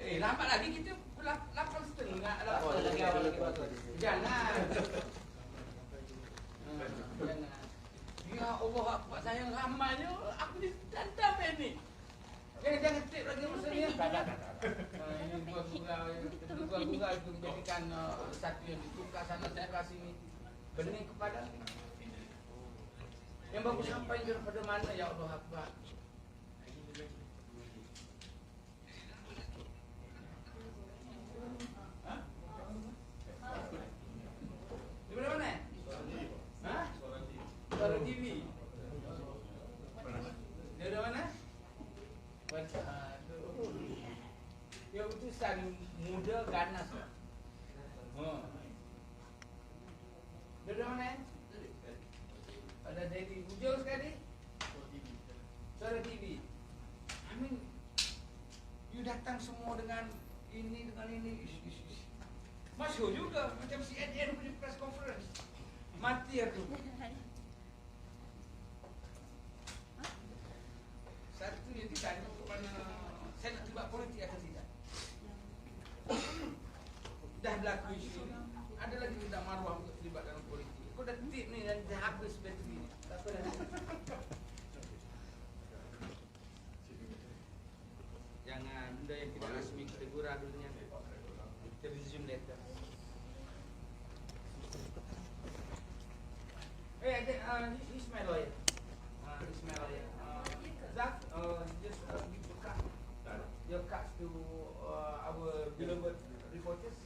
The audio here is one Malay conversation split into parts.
Lambat lagi kita 8.30. 8 lagi awal lagi. Jangan. Jangan. Ya Allah, Pak sayang ramainya. Aku ditantap ini. Jangan tip lagi maksudnya. Ini gua itu menjadikan satu yang ditukar sana tukar sini. Bening kepada yang bagus sampai kepada mana ya Allah Akbar. Di mana? Hah? Suara TV. Dari mana? Ya utusan muda ganas. Dari mana? Ada dari hujung sekali. Suara TV. Amin. You datang semua dengan ini. Masyhur juga macam CNN punya press conference. Mati aku. Satu yang ditanya kepada saya nak terlibat politik atau tidak. Dah berlaku isu ni. Ada lagi tidak maruah untuk terlibat dalam politik. Kau dah tip ni dan dah habis bateri ni. Tak apa dah. Jangan benda yang tidak rasmi kita gurau dulunya. Kita resume later. He's my lawyer. He's my lawyer. Zach, just give the card. Your cards to our beloved reporters.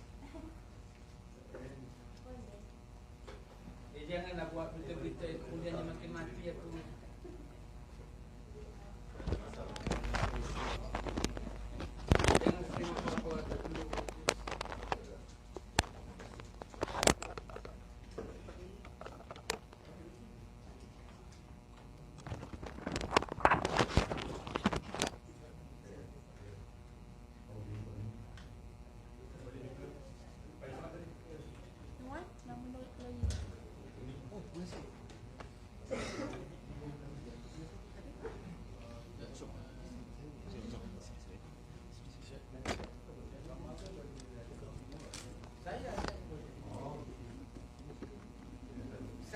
Janganlah buat berita-berita kemudiannya makin mati aku. Jangan sering apa-apa tak perlu.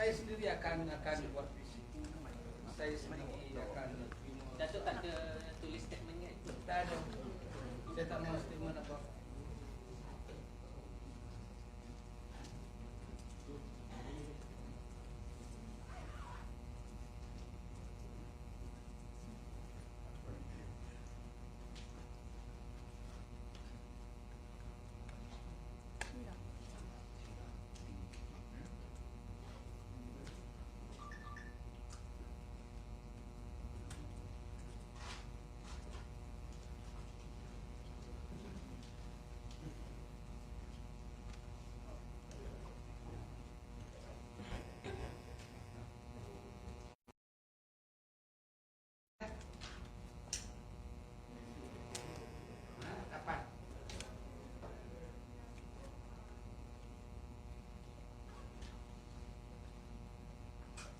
Saya sendiri akan buat visi. Saya sendiri akan. Datuk tak ada tulis statementnya? Tak ada. Saya tak mau statement apa.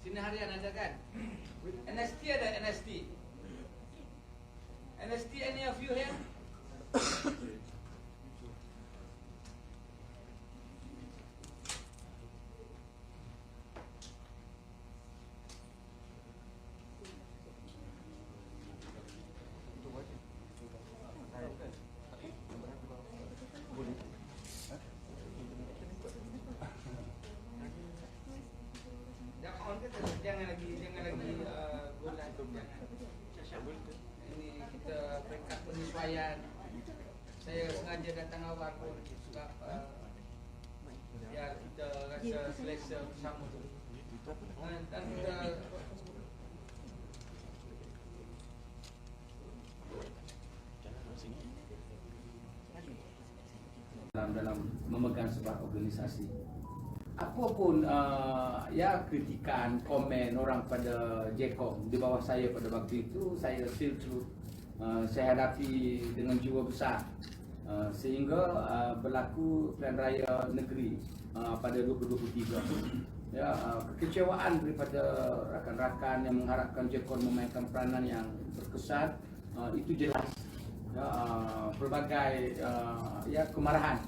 Sini harian ada kan? NST ada NST. NST any of you here? Jangan lagi golan. Ini kita peringkat penyesuaian. Saya sengaja datang awal pun sebab ya kita rasa selesa bersama tu. Dan kita dalam memegang sebuah organisasi. Apapun ya kritikan, komen orang pada JCOM di bawah saya pada waktu itu, saya still true. Saya hadapi dengan jiwa besar sehingga berlaku pilihan raya negeri pada 2023. Ya, kekecewaan daripada rakan-rakan yang mengharapkan JCOM memainkan peranan yang berkesan itu jelas. ya, pelbagai ya kemarahan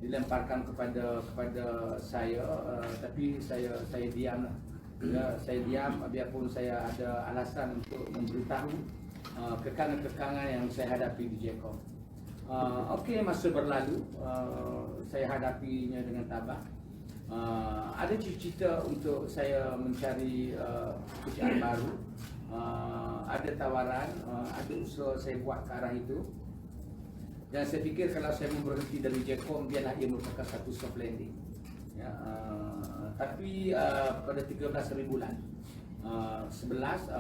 dilemparkan kepada saya, tapi saya diam lah. Ya, saya diam biarpun saya ada alasan untuk memberitahu kekangan-kekangan yang saya hadapi di JCOM. Okey, masa berlalu, saya hadapinya dengan tabah. Ada cita-cita untuk saya mencari pekerjaan baru. Ada tawaran, ada usaha saya buat ke arah itu. Dan saya fikir kalau saya berhenti dari JCOM, biarlah ia merupakan satu soft landing. Ya, tapi pada 13 hari bulan 11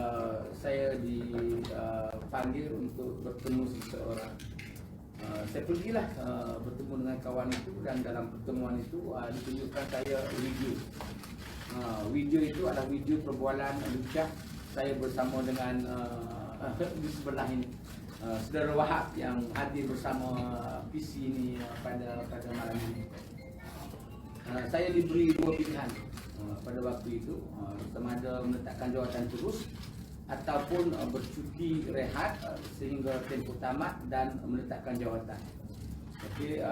saya dipanggil untuk bertemu seseorang. Saya pergilah bertemu dengan kawan itu, dan dalam pertemuan itu ditunjukkan saya video. Video itu adalah video perbualan lucah saya bersama dengan di sebelah ini saudara Wahab yang hadir bersama PC ini pada malam ini. Saya diberi dua pilihan pada waktu itu, sama ada meletakkan jawatan terus ataupun bercuti rehat sehingga tempoh tamat dan meletakkan jawatan. Jadi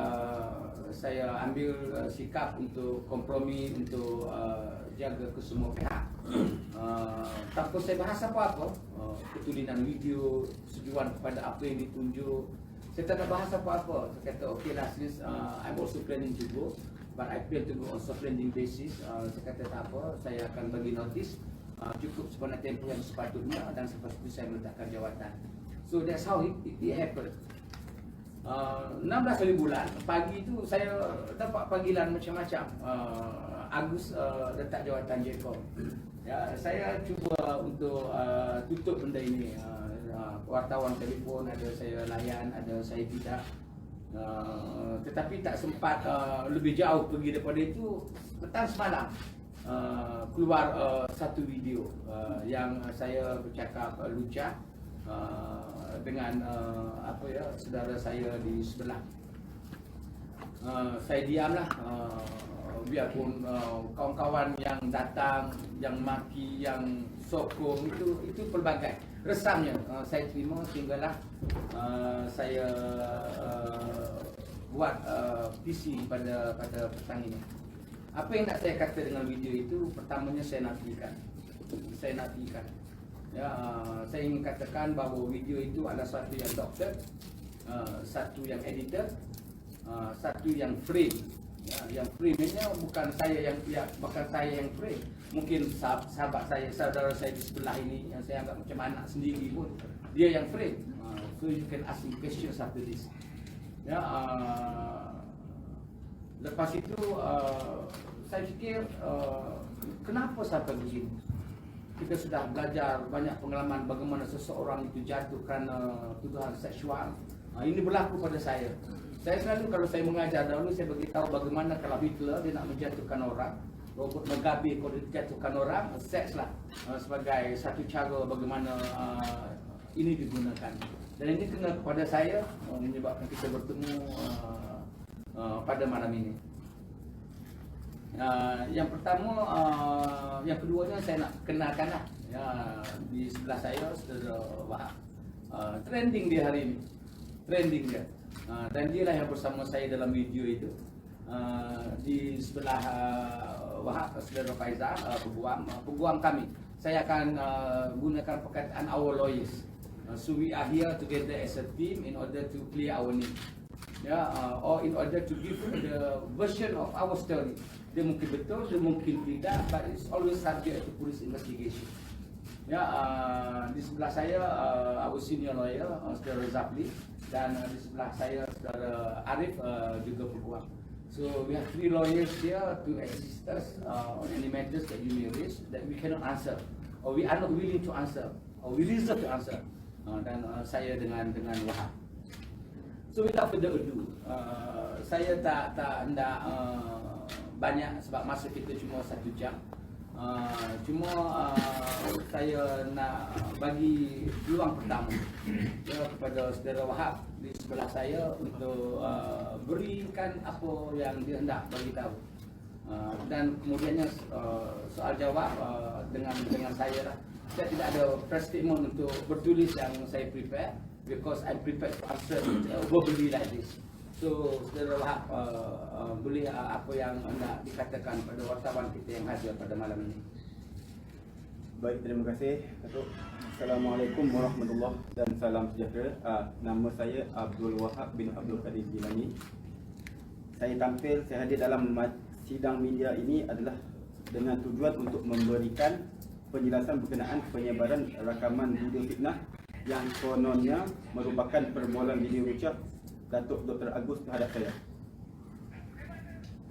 saya ambil sikap untuk kompromi, untuk jaga kesemua pihak. Tanpa saya bahas apa-apa, ketulinan video, setujuan kepada apa yang ditunjuk, saya tak nak bahas apa-apa. Saya kata okey lah, since I'm also planning to go, but I plan to go on soft landing basis. Saya kata tak apa, saya akan bagi notis cukup sepanjang tempoh yang sepatutnya, dan selepas itu saya meletakkan jawatan. So that's how it happened. 16 hari bulan, pagi itu saya dapat panggilan macam-macam. Agus letak jawatan JCOM. Ya, saya cuba untuk tutup benda ini. Wartawan telefon ada saya layan, ada saya tidak. Tetapi tak sempat lebih jauh pergi daripada itu. Petang semalam keluar satu video yang saya bercakap lucah dengan saudara saya di sebelah. Saya diamlah, biarpun kawan-kawan yang datang, yang maki, yang sokong, itu pelbagai. Resamnya saya terima sehinggalah saya buat PC pada petang ini. Apa yang nak saya kata dengan video itu? Pertamanya saya nafikan. Ya, saya ingin katakan bahawa video itu adalah satu yang doctor, satu yang editor, satu yang frame. Ya, yang frame-nya bukan saya yang frame. Mungkin sahabat saya, saudara saya di sebelah ini yang saya anggap macam anak sendiri pun, dia yang frame. So you can ask me questions after this. Ya, lepas itu saya fikir kenapa sampai begini? Kita sudah belajar banyak pengalaman bagaimana seseorang itu jatuh kerana tuduhan seksual. Ini berlaku pada saya. Saya selalu kalau saya mengajar dahulu, saya beritahu bagaimana kalau Hitler dia nak menjatuhkan orang, Robert Mugabe kalau dia menjatuhkan orang, seks lah sebagai satu cara bagaimana ini digunakan. Dan ini kena kepada saya, menyebabkan kita bertemu pada malam ini. Yang pertama, yang keduanya saya nak kenalkanlah. Ya, di sebelah saya saudara Wahab. Trending dia hari ini. Trending dia. Dan dia lah yang bersama saya dalam video itu. Di sebelah Wahab saudara Faizal, peguam kami. Saya akan gunakan perkataan our lawyers. So we are here together as a team in order to clear our name. Ya, or in order to give the version of our story. Dia mungkin betul, dia mungkin tidak, but it's always subject to police investigation. Ya, di sebelah saya our senior lawyer, saudara Zapli, dan di sebelah saya saudara Arif, juga peguam. So we have 3 lawyers here to assist us on any matters that you may raise that we cannot answer, or we are not willing to answer, or we reserve to answer. Dan saya dengan Wahab. So without further ado, saya tak hendak banyak sebab masa kita cuma 1 jam. Cuma saya nak bagi peluang pertama kepada saudara Wahab di sebelah saya untuk berikan apa yang dia hendak bagi tahu. Dan kemudiannya soal jawab dengan saya lah. Saya tidak ada press statement untuk bertulis yang saya prepare. because I'm prepared to answer verbally like this. So, Saudara Wahab, boleh apa yang nak dikatakan pada wartawan kita yang hadir pada malam ini? Baik, terima kasih Datuk. Assalamualaikum warahmatullahi dan salam sejahtera. Nama saya Abdul Wahab bin Abdul Qadir Jilani. Saya hadir dalam sidang media ini adalah dengan tujuan untuk memberikan penjelasan berkenaan penyebaran rakaman video fitnah yang kononnya merupakan perbualan video ucap Datuk Dr. Agus terhadap saya.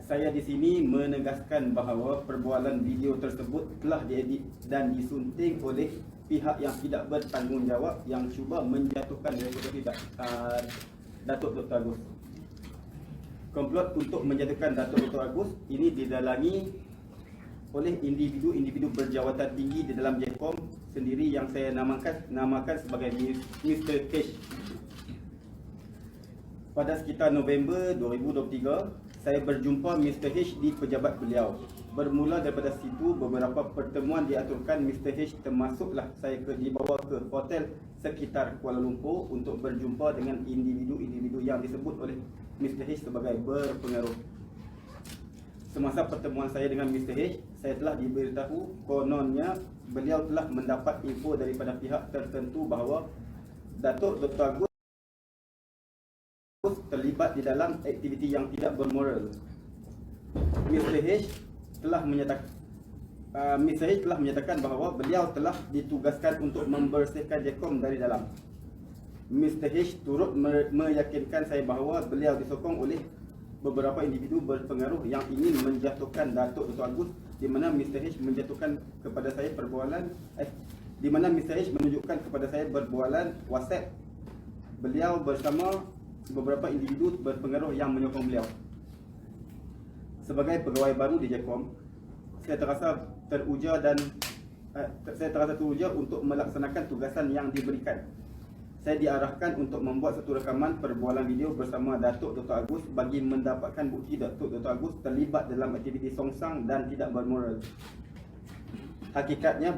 Saya di sini menegaskan bahawa perbualan video tersebut telah diedit dan disunting oleh pihak yang tidak bertanggungjawab yang cuba menjatuhkan reputasi Datuk Dr. Agus. Komplot untuk menjatuhkan Datuk Dr. Agus ini didalangi oleh individu-individu berjawatan tinggi di dalam JKOM sendiri yang saya namakan sebagai Mr. H. Pada sekitar November 2023, saya berjumpa Mr. H di pejabat beliau. Bermula daripada situ, beberapa pertemuan diaturkan Mr. H, termasuklah saya dibawa ke hotel sekitar Kuala Lumpur untuk berjumpa dengan individu-individu yang disebut oleh Mr. H sebagai berpengaruh. Semasa pertemuan saya dengan Mr. H, saya telah diberitahu kononnya beliau telah mendapat info daripada pihak tertentu bahawa Datuk Dr. Agus terlibat di dalam aktiviti yang tidak bermoral. Mr. H telah menyatakan bahawa beliau telah ditugaskan untuk membersihkan JKOM dari dalam. Mr. H turut meyakinkan saya bahawa beliau disokong oleh beberapa individu berpengaruh yang ingin menjatuhkan Datuk Dr. Agus, di mana Mr. H menjatuhkan kepada saya menunjukkan kepada saya berbualan WhatsApp beliau bersama beberapa individu berpengaruh yang menyokong beliau. Sebagai pegawai baru di JKOM, saya terasa teruja untuk melaksanakan tugasan yang diberikan. Saya diarahkan untuk membuat satu rakaman perbualan video bersama Datuk Dr. Agus bagi mendapatkan bukti Datuk Dr. Agus terlibat dalam aktiviti songsang dan tidak bermoral. Hakikatnya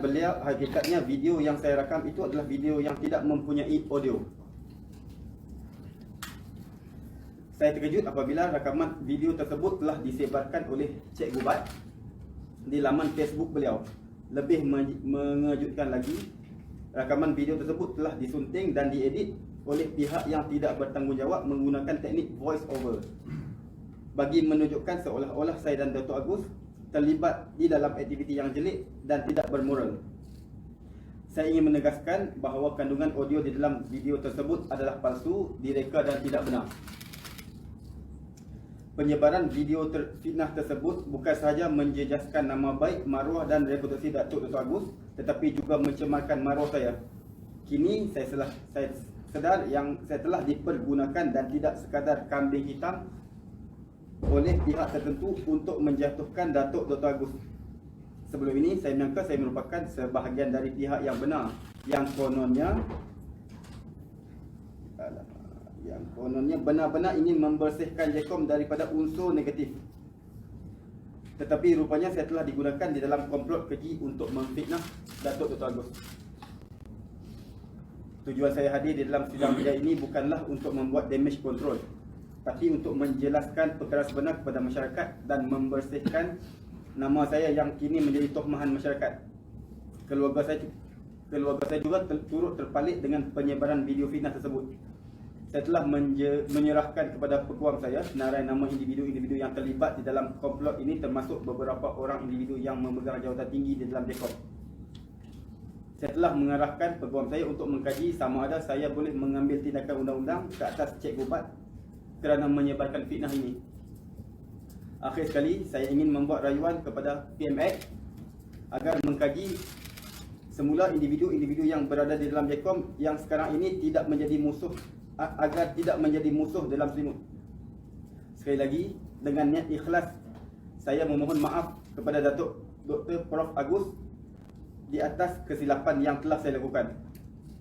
video yang saya rakam itu adalah video yang tidak mempunyai audio. Saya terkejut apabila rakaman video tersebut telah disebarkan oleh Cik Gubat di laman Facebook beliau. Lebih mengejutkan lagi, rakaman video tersebut telah disunting dan diedit oleh pihak yang tidak bertanggungjawab menggunakan teknik voice over bagi menunjukkan seolah-olah saya dan Datuk Agus terlibat di dalam aktiviti yang jelek dan tidak bermoral. Saya ingin menegaskan bahawa kandungan audio di dalam video tersebut adalah palsu, direka dan tidak benar. Penyebaran video fitnah tersebut bukan sahaja menjejaskan nama baik, maruah dan reputasi Datuk Dr. Agus, tetapi juga mencemarkan maruah saya. Kini saya sedar yang saya telah dipergunakan dan tidak sekadar kambing hitam oleh pihak tertentu untuk menjatuhkan Datuk Dr. Agus. Sebelum ini saya menyangka saya merupakan sebahagian dari pihak yang benar, yang kononnya benar-benar ingin membersihkan JKOM daripada unsur negatif. Tetapi rupanya saya telah digunakan di dalam komplot keji untuk memfitnah Datuk Dr. Agus. Tujuan saya hadir di dalam sidang media ini bukanlah untuk membuat damage control, tapi untuk menjelaskan perkara sebenar kepada masyarakat dan membersihkan nama saya yang kini menjadi tohmahan masyarakat. Keluarga saya juga turut terpalit dengan penyebaran video fitnah tersebut. Saya telah menyerahkan kepada peguam saya senarai nama individu-individu yang terlibat di dalam komplot ini, termasuk beberapa orang individu yang memegang jawatan tinggi di dalam JKOM. Saya telah mengarahkan peguam saya untuk mengkaji sama ada saya boleh mengambil tindakan undang-undang ke atas Cik Gubat kerana menyebarkan fitnah ini. Akhir sekali, saya ingin membuat rayuan kepada PMX agar mengkaji semula individu-individu yang berada di dalam JKOM yang sekarang ini tidak menjadi musuh, agar tidak menjadi musuh dalam selimut. Sekali lagi, dengan niat ikhlas, saya memohon maaf kepada Datuk Dr. Prof. Agus di atas kesilapan yang telah saya lakukan.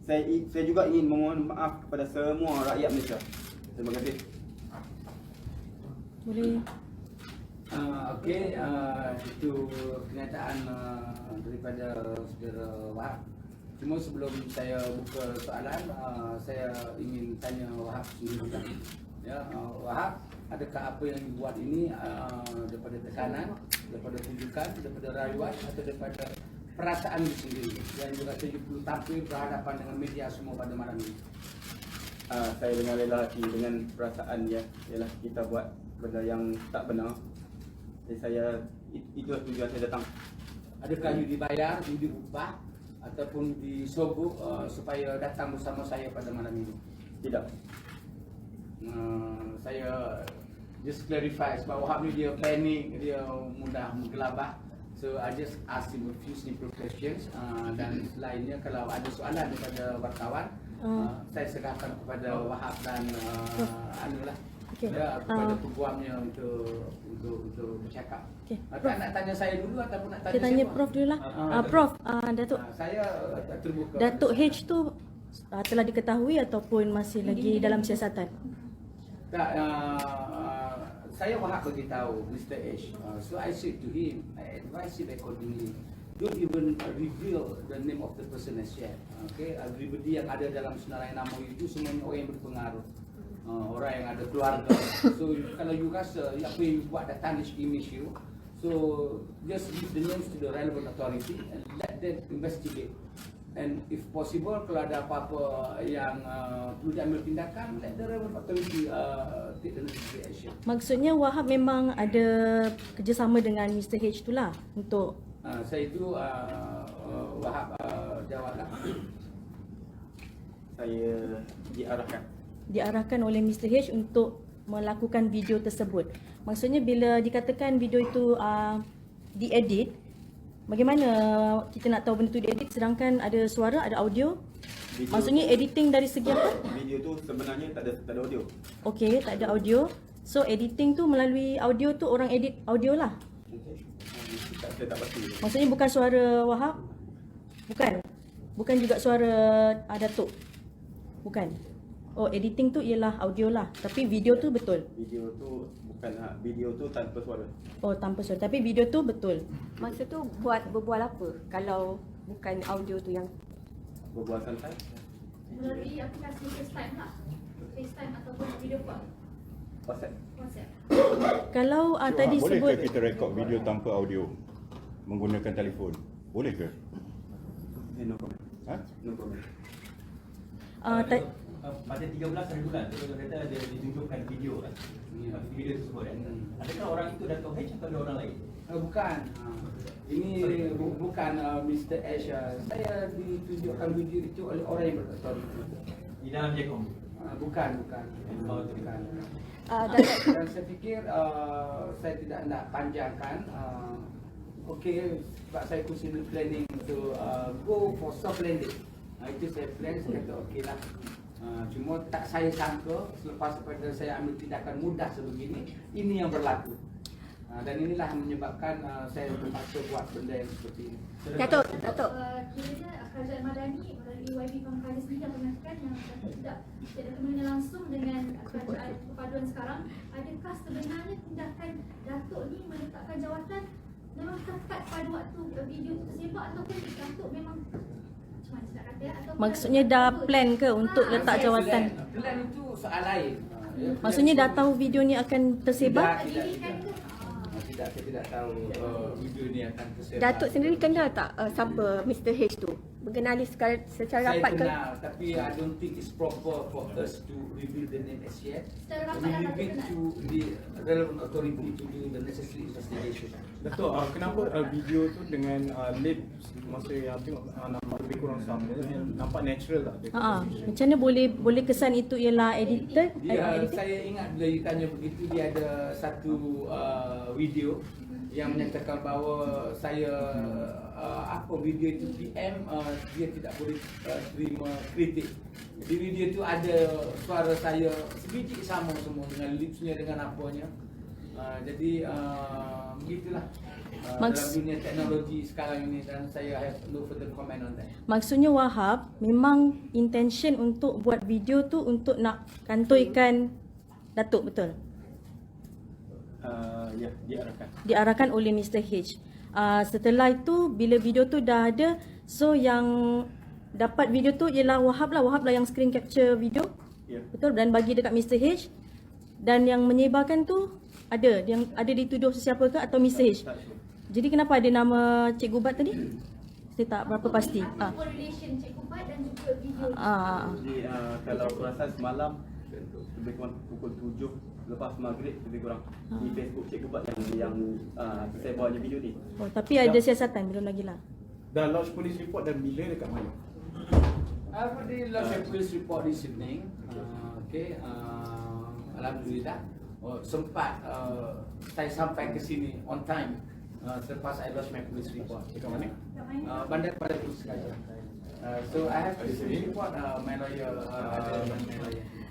Saya juga ingin memohon maaf kepada semua rakyat Malaysia. Terima kasih. Boleh. Itu kenyataan daripada Saudara Wahab. Cuma sebelum saya buka soalan, saya ingin tanya Wahab sendiri. Ya, Wahab, adakah apa yang dibuat ini daripada tekanan, daripada tunjukkan, daripada rayuan atau daripada perasaan sendiri yang juga saya perlu tampil berhadapan dengan media semua pada malam ini? Saya dengan rela hati, dengan perasaan ya, ialah kita buat benda yang tak benar. Jadi saya, itulah tujuan saya datang. Adakah you dibayar, you diupah ataupun disogok supaya datang bersama saya pada malam ini? Tidak. Saya just clarify sebab Wahab ni dia panic, dia mudah menggelabah. So I just ask him a few simple questions dan selainnya kalau ada soalan daripada wartawan, saya serahkan kepada Wahab dan anulah. Okay. Ya, kepada peguamnya untuk bercakap. Okay. Nak tanya saya dulu ataupun nak tanya Kita tanya siapa? Prof dulu lah. Prof, Datuk Saya terbuka. Datuk H tu telah diketahui ataupun masih lagi dalam siasatan? Tak, saya Wahab bagi tahu Mr. H. So I said to him, I advise him accordingly. Don't even reveal the name of the person as yet. Okay, everybody yang ada dalam senarai nama itu semuanya orang yang berpengaruh. Orang yang ada keluarga. So kalau you rasa apa yang you buat dah tarnish image you, so just give the names to the relevant authority and let them investigate. And if possible, kalau ada apa-apa yang perlu diambil tindakan, let the relevant authority take the necessary action. Maksudnya Wahab memang ada kerjasama dengan Mr. H tu lah untuk Saya itu Wahab jawablah. Saya diarahkan oleh Mr. H untuk melakukan video tersebut. Maksudnya bila dikatakan video itu diedit, bagaimana kita nak tahu benda tu diedit sedangkan ada suara, ada audio? video. Maksudnya editing dari segi apa? Video tu sebenarnya tak ada audio. Okey, tak ada audio. So editing tu melalui audio tu orang edit audio lah. Saya tak pasti. Maksudnya bukan suara Wahab? Bukan. Bukan juga suara Datuk. Bukan. Oh, editing tu ialah audio lah. Tapi video tu betul. Video tu bukan video tu tanpa suara. Oh, tanpa suara. Tapi video tu betul. Masa tu berbual apa kalau bukan audio tu yang Berbual santai. Melalui aplikasi FaceTime lah. FaceTime ataupun video call. WhatsApp. WhatsApp. Kalau tadi sebut Bolehkah kita rekod video tanpa audio menggunakan telefon? Boleh ke? No comment. Ha? No comment. Pada 13 hari bulan, dia kata ada ditunjukkan video kan. Video tersebut kan. Adakah orang itu Dato' H atau ada orang lain? Bukan. Ini bukan Mr. H. Saya ditunjukkan video itu oleh orang yang berautoriti. Di dalam Jekong? Bukan. Oh, bukan. Dan saya fikir saya tidak nak panjangkan. Okey, sebab saya consider planning to go for soft landing. Itu saya plan, saya kata okey lah. Cuma tak saya sangka selepas pada saya ambil tindakan mudah sebegini, ini yang berlaku. Dan inilah yang menyebabkan saya terpaksa buat benda yang seperti ini. Datuk. Kiranya kerajaan Madani melalui YB Pangkalan sendiri yang mengatakan yang tidak ada kemungkinan langsung dengan kerajaan perpaduan sekarang. Adakah sebenarnya tindakan Datuk ni meletakkan jawatan memang tepat pada waktu video itu tersebar ataupun Datuk memang macam mana nak kata ataupun maksudnya dah plan ke untuk letak Saya jawatan? Plan itu soal lain. Maksudnya dah tahu video ni akan tersebar? Tidak, saya tidak tahu video ni akan tersebar. Datuk sendiri kenal tak siapa Mr. H tu? Mengenali secara Saya rapat ke? kenal, tapi I don't think it's proper for us to reveal the name as yet. Secara rapat We dah leave it kenal. to the relevant authority to do the necessary investigation. Datuk, kenapa video tu dengan lip masa yang tengok nampak lebih kurang sama, nampak natural tak? Macam mana boleh kesan itu ialah edited? Edited? Saya ingat bila you tanya begitu, dia ada satu video yang menyatakan bahawa saya apa video itu PM dia tidak boleh terima kritik. Di video itu ada suara saya sebiji sama semua dengan lipsnya dengan apanya. Jadi begitulah dalam dunia teknologi sekarang ini dan saya have no further comment on that. Maksudnya Wahab memang intention untuk buat video tu untuk nak kantoikan Datuk, betul? Ya, diarahkan. Diarahkan oleh Mr. H. Setelah itu bila video tu dah ada, so yang dapat video tu ialah Wahab lah yang screen capture video. Ya. Betul, dan bagi dekat Mr. H. Dan yang menyebarkan tu ada yang ada dituduh sesiapa ke atau Mr. H? Tak sure. Jadi kenapa ada nama Cikgu Bat tadi? Saya tak berapa pasti. Apa correlation Cikgu Bat dan juga video ni? Jadi kalau perasan semalam lebih kurang pukul 7 lepas maghrib lebih kurang di Facebook Cikgu Bat yang saya bawa je video ni. Oh, tapi ada siasatan belum lagi lah. Dah lodge police report dan bila dekat mana? I've already lodged a police report this evening. Alhamdulillah. Sempat saya sampai ke sini on time selepas I lodge my police report. Dekat mana? Bandar Police saja. So I have to report my lawyer.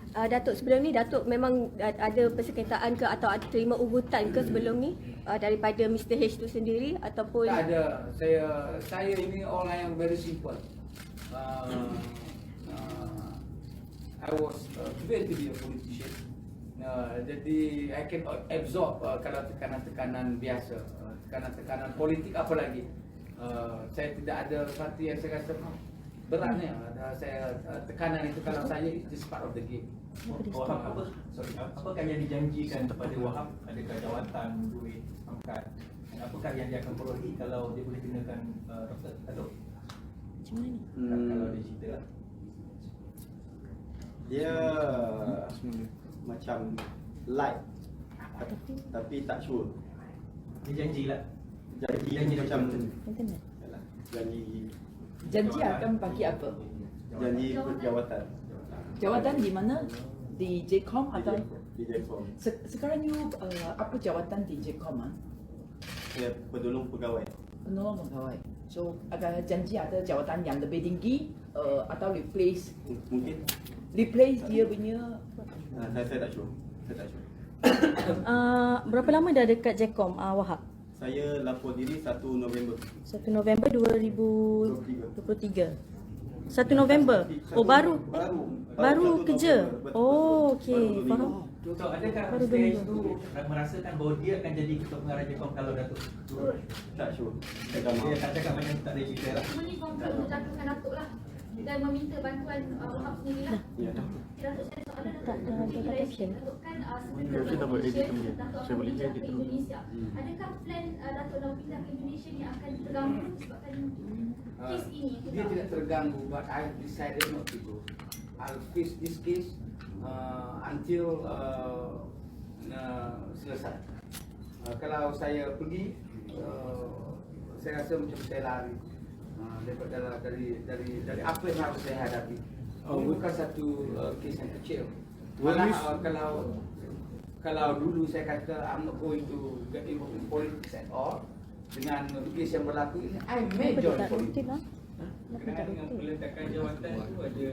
Datuk, sebelum ni Datuk memang ada persengketaan ke atau ada terima ugutan ke sebelum ni daripada Mr. H tu sendiri ataupun Tak ada. Saya ini orang yang very simple. I was trained to be a politician. Jadi I can absorb kalau tekanan-tekanan biasa, tekanan-tekanan politik apa lagi. Saya tidak ada sesuatu yang saya rasa beratnya. Saya tekanan itu kalau saya it is part of the game. Wahab apakah yang dijanjikan kepada Wahab? Adakah jawatan, duit, pangkat? Dan apakah yang dia akan perolehi kalau dia boleh kenakan doktor atau Macam mana ni? kalau dia cerita lah. Dia macam like tapi tak sure. Dia janjilah. Janji macam Internet. yalah, janji Janji akan bagi apa? janji jawatan Jawatan di mana? Di JCOM atau di Jepun. sekarang you apa jawatan di JCOM ah? Saya penolong pegawai. Penolong pegawai. So ada janji ada jawatan yang lebih tinggi atau replace Mungkin dia punya saya tak sure. Saya tak sure. Berapa lama dah dekat JCOM Wahab? Saya lapor diri 1 November 1 November 2023. 1 November. Oh baru Baru 1 kerja. November. Betul. Oh okey, Baru 2 faham. minggu. So adakah Baru Mr. H dua tu merasakan bahawa dia akan jadi ketua pengarah JCOM kalau Datuk turun? Tak sure. Saya tak Dia mahu. tak cakap macam tak ada cerita lah. Semua ni konkret untuk jatuhkan Datuk lah dan meminta bantuan Wahab sendiri lah. Ya. Datuk saya soalan Tak ada caption. Datuk kan sebenarnya Datuk akan pindah ke Indonesia. Adakah plan Datuk nak pindah ke Indonesia ni akan terganggu disebabkan kes ini? Dia tidak terganggu, but I have decided not to go. I'll face this case until selesai. Kalau saya pergi, saya rasa macam saya lari dari apa yang harus saya hadapi. Ini bukan satu kes yang kecil. Malah kalau dulu saya kata I'm not going to get involved in politics at all, dengan kes yang berlaku ini, I may Kenapa dia join tak politics. rutin lah? Dengan peletakan jawatan tu ada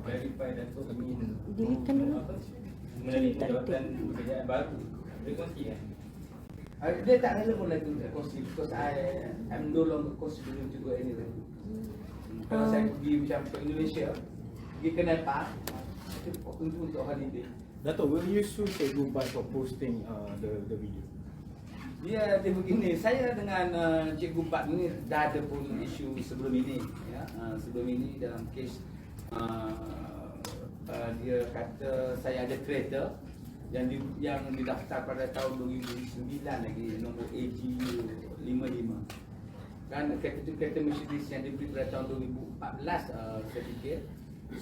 verify Datuk ingin Deletekan dulu. melalui jawatan pekerjaan baru. Dia kongsi kan? Dia tak relevan lagi untuk kongsi because I'm no longer considering to go anywhere. Kalau saya pergi macam ke Indonesia, pergi ke Nepal, itu untuk holiday. Datuk, will you sue Cikgu Bat for posting the video? Dia begini, saya dengan Cikgu Bat ni dah ada pun isu sebelum ini, ya. Sebelum ini dalam kes dia kata saya ada kereta yang didaftar pada tahun 2009 lagi, nombor AGU 55. Kan kereta itu kereta Mercedes yang dibeli pada tahun 2014 saya fikir.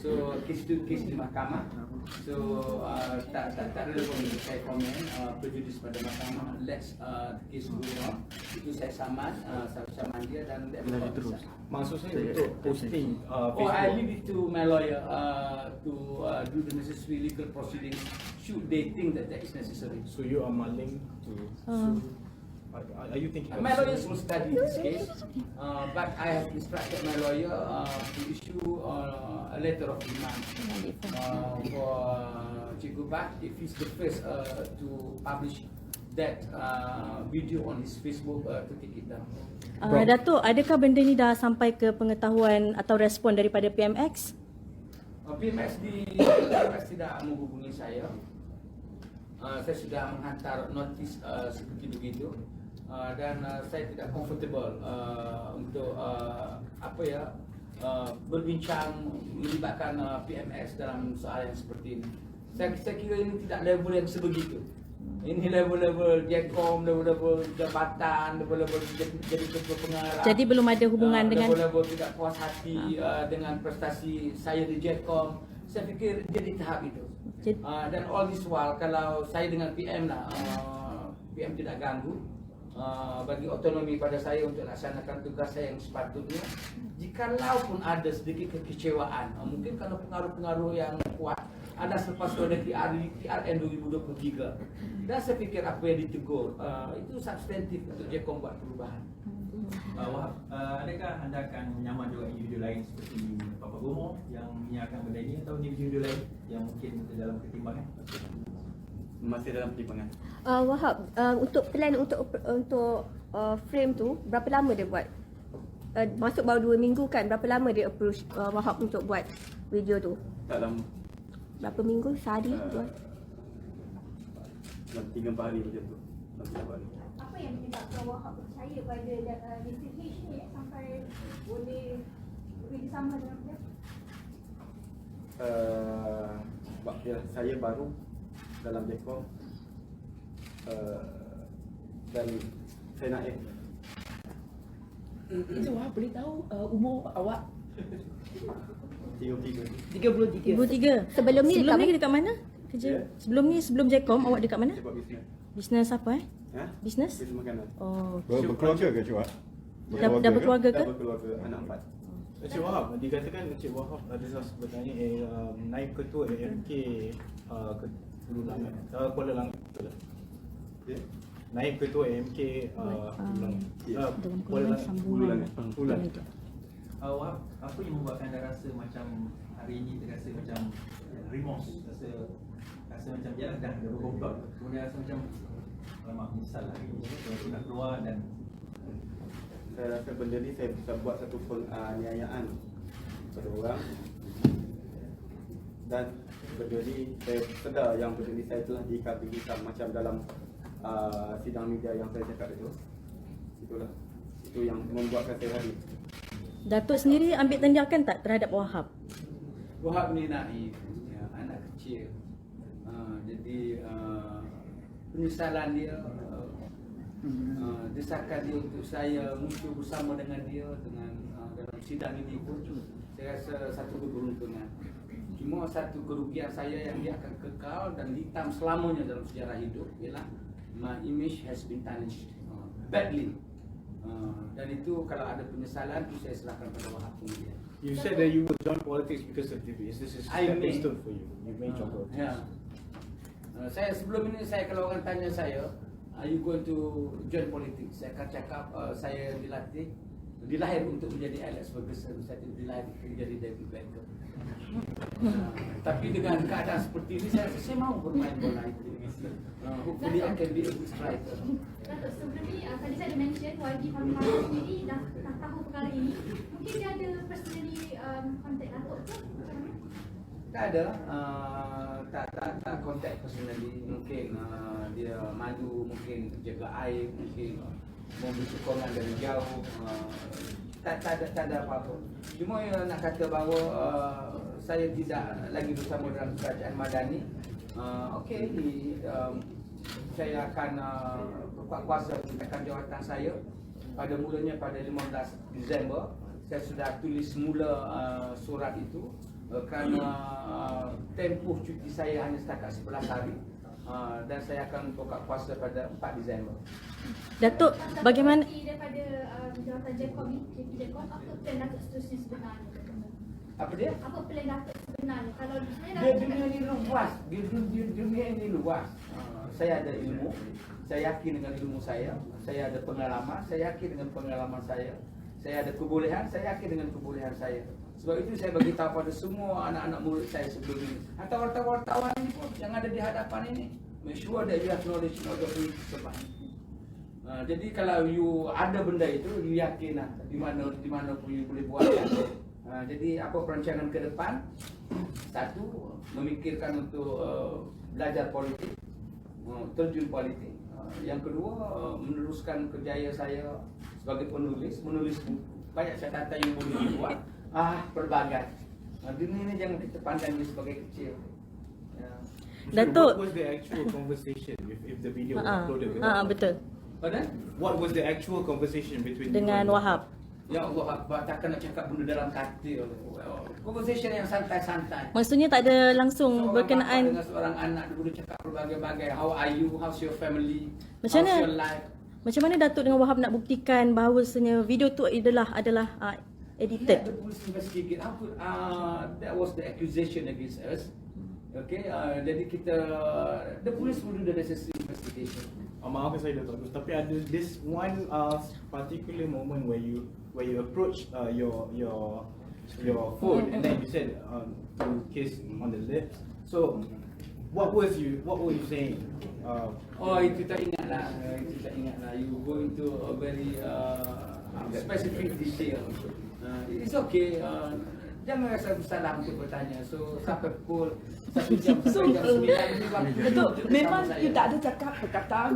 So kes itu kes di mahkamah. So tak relevan untuk saya komen prejudis pada mahkamah. Let's kes dulu. Itu saya saman dia dan terus. Maksud saya untuk posting Oh, I Facebook. leave it to my lawyer to do the necessary legal proceedings should they think that is necessary. So you are maling to sue. Are you thinking of My lawyer suing? will study this case, but I have instructed my lawyer to issue a letter of demand for Cikgu Bat if he's the first to publish that video on his Facebook to take it down. Datuk, adakah benda ni dah sampai ke pengetahuan atau respon daripada PMX? PMX tidak menghubungi saya. Saya sudah menghantar notis seperti begitu. Dan saya tidak comfortable untuk berbincang melibatkan PMS dalam soal yang seperti ini. Saya kira ini tidak level yang sebegitu. Ini level-level Jecom, level-level jabatan, level-level jadi ketua pengarah. Jadi belum ada hubungan dengan level-level tidak puas hati dengan prestasi saya di Jecom. Saya fikir jadi tahap itu. Dan all this while kalau saya dengan PM lah, PM tidak ganggu, bagi otonomi pada saya untuk laksanakan tugas saya yang sepatutnya. Jikalau pun ada sedikit kekecewaan, mungkin kalau pengaruh-pengaruh yang kuat ada selepas pada TRN 2023. Dan saya fikir apa yang ditegur itu substantif untuk Jecom buat perubahan. Wahab, adakah anda akan menyamar juga individu lain seperti Papa Gomo yang menyiarkan benda ini atau individu lain yang mungkin dalam pertimbangan? Masih dalam pertimbangan. Wahab, untuk plan untuk frame tu berapa lama dia buat? Masuk baru 2 minggu kan? Berapa lama dia approach Wahab untuk buat video tu? Tak lama. Berapa minggu? Sehari? Dalam 3-4 hari macam tu. Apa yang menyebabkan Wahab percaya pada Mr. H ni sampai boleh bekerjasama dengan dia? Sebab saya baru dalam Jecom dan saya naik. Itu Wahab boleh tahu umur awak? 33. 33. Sebelum ni dekat mana? Kerja. Sebelum Jecom awak dekat mana? Saya buat bisnes. Bisnes apa Bisnes? Bisnes makanan. Oh. Berkeluarga ke Cik Wahab? Dah berkeluarga ke? Dah berkeluarga, anak 4. Encik Wahab, dikatakan Encik Wahab adalah sebenarnya naib ketua AMK ke Kuala Langit. Naib ketua AMK Kuala Langit. Wahab, apa yang membuatkan anda rasa macam hari ini terasa macam remorse, rasa macam ya dah berkomplot, kemudian rasa macam alamak menyesal hari ini aku nak keluar dan Saya rasa benda ni saya bisa buat satu penganiayaan kepada orang. Dan benda ni saya sedar yang benda ni saya telah dikategorikan macam dalam sidang media yang saya cakap itu. Itulah. Itu yang membuatkan saya hari. Datuk sendiri ambil tindakan tak terhadap Wahab? Wahab ni naif, anak kecil. Jadi penyesalan dia, desakan dia untuk saya muncul bersama dengan dia dalam sidang ini pun saya rasa satu keberuntungan. Cuma satu kerugian saya yang dia akan kekal dan hitam selamanya dalam sejarah hidup ialah my image has been tarnished badly. Dan itu kalau ada penyesalan itu saya serahkan pada Wahab kemudian. You said that you will join politics because of this. This is stepping stone for you. You may join politics. Yeah. Saya sebelum ini kalau orang tanya saya, are you going to join politics? Saya akan cakap saya dilahir untuk menjadi Alex Ferguson. Saya tidak dilahir untuk menjadi David Beckham. Tapi dengan keadaan seperti ini saya mau bermain bola itu. Hopefully I can be a good striker. Datuk, sebelum ni tadi saya ada mention YB Pangkal sendiri dah tahu perkara ini. Mungkin dia ada personally contact Datuk ke? Tak ada, tak contact personally. Mungkin dia malu, mungkin jaga air, mungkin memberi sokongan dari jauh. Tak ada apa-apa. Cuma nak kata bahawa saya tidak lagi bersama dalam kerajaan Madani. Okey, saya akan berkuat kuasa tindakan jawatan saya mulanya pada 15 Disember. Saya sudah tulis semula surat itu kerana tempoh cuti saya hanya setakat 11 hari dan saya akan berkuat kuasa pada 4 Disember. Datuk, bagaimana Daripada jawatan Jecom ni, Jecom, apa plan Datuk seterusnya sebenarnya? Apa dia? Apa plan Datuk sebenarnya? Kalau Dia dunia ini luas. Dunia ini luas. Saya ada ilmu. Saya yakin dengan ilmu saya. Saya ada pengalaman. Saya yakin dengan pengalaman saya. Saya ada kebolehan. Saya yakin dengan kebolehan saya. Sebab itu saya bagi tahu pada semua anak-anak murid saya sebelum ini. Atau wartawan ini pun yang ada di hadapan ini. Make sure that you have knowledge of the political. Jadi kalau you ada benda itu, you yakin lah di mana pun you boleh buat. Jadi apa perancangan ke depan? Satu, memikirkan untuk belajar politik, terjun politik. Yang kedua, meneruskan kerjaya saya sebagai penulis, menulis buku. Banyak catatan yang boleh dibuat. Pelbagai. Dunia ini jangan kita pandang dia sebagai kecil. Ya. Datuk. What was the actual conversation if the video was Ha, uploaded? betul. Pada? What was the actual conversation between you Dengan and Wahab. Ya Allah Akbar, takkan nak cakap benda dalam hati. Conversation yang santai-santai. Maksudnya tak ada langsung Seorang bapa berkenaan. dengan seorang anak dia boleh cakap berbagai-bagai. How are you? How's your family? Macam How's mana? your life? Macam mana Datuk dengan Wahab nak buktikan bahawasanya video tu adalah edited? Let the police investigate. How could, that was the accusation against us. Okay, jadi kita, the police will do the necessary investigation. Maaf saya dah terus, tapi ada this one particular moment where you approach your phone and then you said to kiss on the lips. So what were you saying? Itu tak ingat lah. You go into a very specific detail. It's okay. Jangan rasa bersalah untuk bertanya. So sampai pukul 1 jam sampai jam 9 ni waktu Betul, bersama memang saya. you tak ada cakap perkataan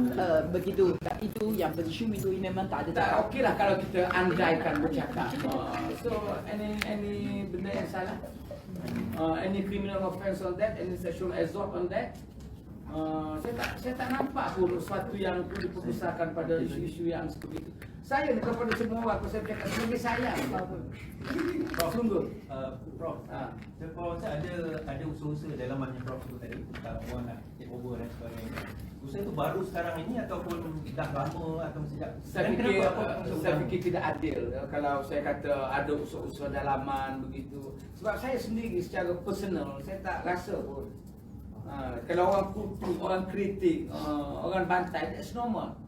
begitu. Tak, itu yang bersyum itu memang tak ada Tak, cakap. okey lah kalau kita andaikan bercakap. So any benda yang salah, any criminal offence on that, any sexual assault on that, saya tak nampak pun sesuatu yang perlu diperbesarkan pada isu-isu yang seperti itu. Saya kepada semua orang, saya cakap sebagai saya. Sungguh. Prof, saya ada usaha-usaha dalamannya Prof tu tadi tentang orang nak take over dan sebagainya. Usaha tu baru sekarang ini ataupun dah lama atau sejak? Saya fikir tidak adil kalau saya kata ada usaha-usaha dalaman begitu. Sebab saya sendiri secara personal saya tak rasa pun. Kalau orang kutuk, orang kritik, orang bantai, that's normal.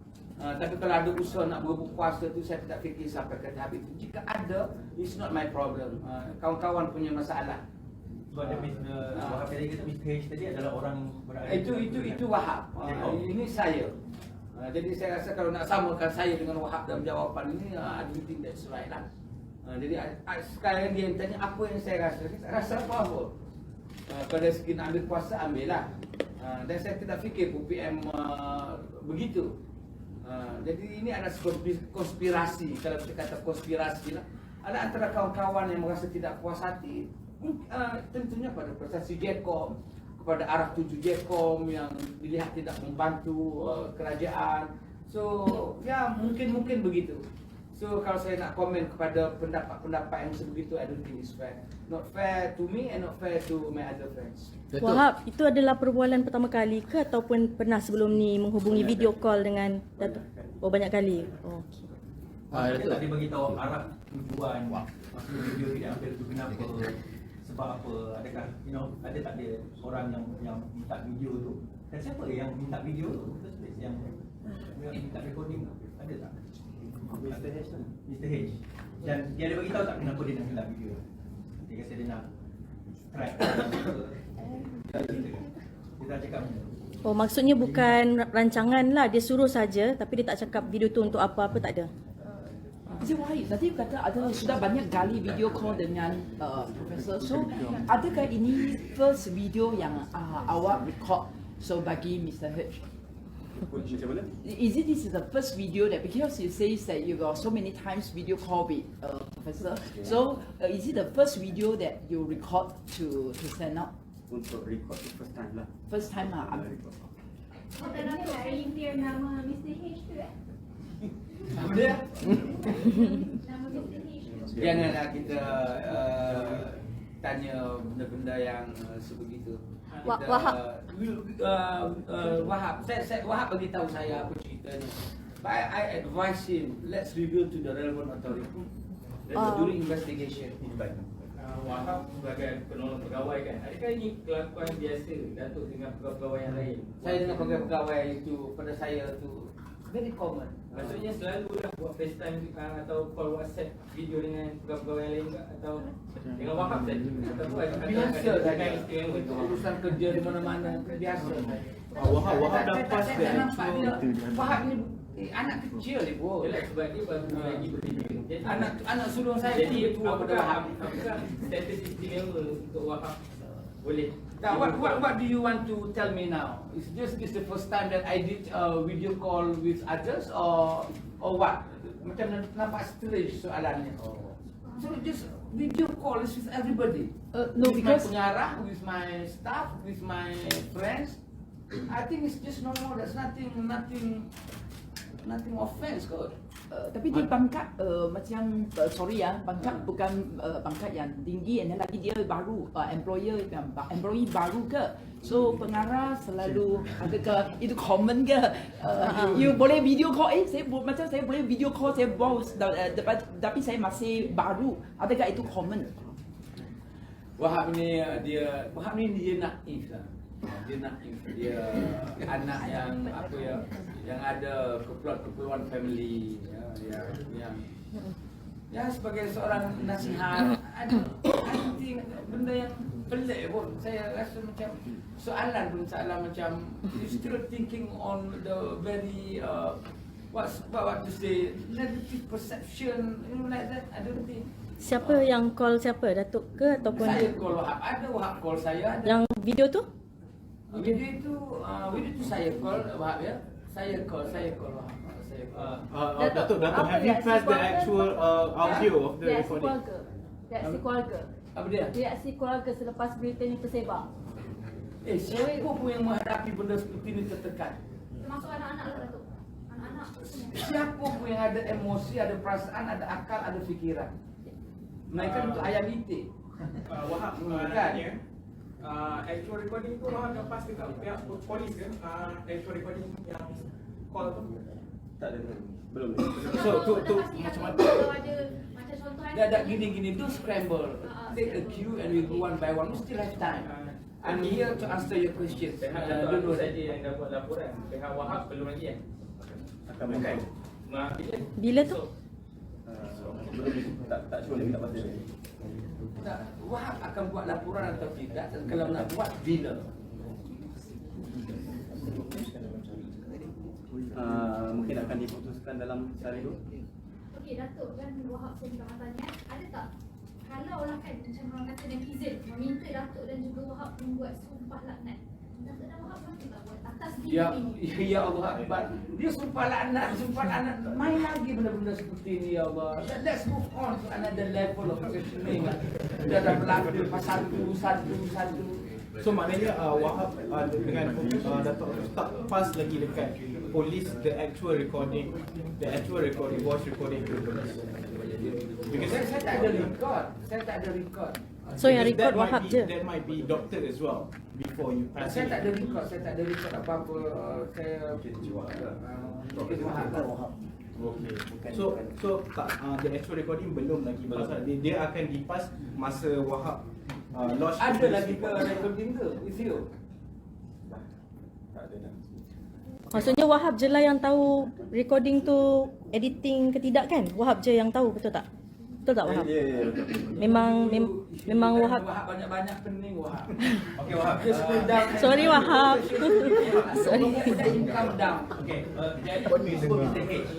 Tapi kalau ada usaha nak berebut kuasa tu saya tidak fikir sampai ke tahap itu. Jika ada, it's not my problem. Kawan-kawan punya masalah. Sebab dia Wahab tadi kata Mr. H tadi adalah orang berada. Itu Wahab. Ini saya. Jadi saya rasa kalau nak samakan saya dengan Wahab dalam jawapan ini, I don't think that's right lah. Jadi sekarang dia tanya apa yang saya rasa. Saya rasa apa-apa. Kalau segi nak ambil kuasa, ambil lah. Dan saya tidak fikir PPM begitu. Jadi ini ada konspirasi. Kalau kita kata konspirasi lah, ada antara kawan-kawan yang merasa tidak puas hati, tentunya pada prestasi Jcom, kepada arah tuju Jcom yang dilihat tidak membantu kerajaan. So ya mungkin begitu. So kalau saya nak komen kepada pendapat-pendapat yang sebegitu, I don't think it's fair. Not fair to me and not fair to my other friends. Wahab, itu adalah perbualan pertama kali ke ataupun pernah sebelum ni menghubungi video call dengan Datuk? Oh, banyak kali. Oh, okey. Dia tak dibagi tahu arah tujuan maksud video dia ambil tu kenapa, sebab apa, adakah ada tak ada orang yang minta video tu, dan siapa yang minta video tu, yang minta recording tu, ada tak? Mr. H. Dan dia ada bagi tahu tak kenapa dia nak gelap video? Dia kata dia nak try. Dia tak cakap macam tu. Oh, maksudnya bukan rancangan lah, dia suruh saja tapi dia tak cakap video tu untuk apa-apa, tak ada. Encik Wahid, tadi kata ada sudah banyak kali video call dengan Profesor. So, adakah ini first video yang awak record bagi Mr. H? Is it this is the first video that, because you say that you got so many times video call with Professor, so is it the first video that you record to send out? Untuk record tu first time lah. First time lah. Oh, tak dapat saya clear nama Mr. H tu Nama dia? Nama Mr. H. Janganlah kita tanya benda-benda yang sebegitu. Wahab. Wahab, Wahab bagi tahu saya apa ceritanya. But I advise him, let's reveal to the relevant authority during investigation. Wahab sebagai penolong pegawai kan, adakah ini kelakuan biasa Datuk dengan pegawai yang lain? Saya dengan pegawai itu pada saya tu very common. Maksudnya selalu lah buat FaceTime atau call WhatsApp video dengan pegawai yang lain ke? Atau dengan Wahab saja? Atau Biasa saja untuk urusan kerja di mana-mana, biasa. Wahab dah pas Saya nampak dia, Wahab ni anak kecil ni pun. Yalah, sebab dia baru lagi bekerja. Jadi Anak sulung saya jadi tua pada Wahab. apakah status istimewa untuk Wahab boleh? Now, what do you want to tell me now? Is this the first time that I did a video call with others or what? Macam nampak strange soalannya. So just video call is with everybody. No, with because- my pengarah, with my staff, with my friends. I think it's just normal. There's nothing offense kot. Tapi dia pangkat macam sorry ya, pangkat bukan pangkat yang tinggi, and then lagi dia baru employee baru ke. So pengarah selalu adakah itu common ke? You boleh video call, macam saya boleh video call saya bos, tapi saya masih baru. Adakah itu common? Wahab ni dia naif lah. Dia naif. Dia anak yang apa ya, yang ada keperluan family yang sebagai seorang nasihat ada benda yang pelik pun. Saya rasa macam soalan macam you still thinking on the very what to say, negative perception, you know, like that. I don't think. Siapa yang call siapa? Datuk ke ataupun Saya call Wahab, ada Wahab call saya, ada. yang video tu? Video itu saya call Wahab ya. Saya call Wahab. Datuk, have you passed the actual audio of the recording? Reaksi keluarga. Apa dia? Reaksi keluarga selepas berita ni tersebar. Siapa pun yang menghadapi benda seperti ini tertekan. Termasuk anak-anak lah Datuk. Anak-anak khususnya. Siapa pun yang ada emosi, ada perasaan, ada akal, ada fikiran. Mereka untuk ayam itik. Wahab, Kan? actual recording tu Wahab dah pass dekat pihak polis ke? Actual recording yang call tu. Tak ada. Belum. So tu Pastikan macam mana? kalau ada macam contoh Dah gini-gini, don't scramble. Take a cue and we go one by one. We still have time. I'm here to answer your questions. Pihak Datuk Abdul saja yang dapat laporan. Pihak Wahab belum lagi kan? Akan bukan. Bila tu? Belum, tak sure lagi, tak pasti lagi. Wahab akan buat laporan atau tidak, dan kalau nak buat, bila? Mungkin akan diputuskan dalam sehari dua. Okey, Datuk kan Wahab saya nak tanya, ada tak kalau lah kan macam orang kata netizen meminta Datuk dan juga Wahab membuat sumpah laknat, Datuk dan Wahab pasti tak buat atas Ya, diri ini. ya Allah Akbar. Dia sumpah laknat. Main lagi benda-benda seperti ini, ya Allah. Let's move on to another level of questioning. Dia dah berlaku satu. So maknanya Wahab dengan Datuk tak pass lagi dekat polis the actual recording voice recording to police. Because Saya tak ada record. So yang because record Wahab je. that might be doctored as well before you pass Saya it. tak ada record apa-apa. Saya Wahab. Okay. So the actual recording belum lagi pasal dia akan dipas masa Wahab lodge. Ada lagi ke recording ke with you? Tak ada dah. Maksudnya Wahab je lah yang tahu recording tu editing ke tidak kan? Wahab je yang tahu, betul tak? Betul tak Wahab? Ya. Memang Wahab. Wahab banyak-banyak pening Wahab. Okey Wahab. Just cool down. Sorry Wahab. Sorry. Calm down. Okey, jadi sebut Mr. H.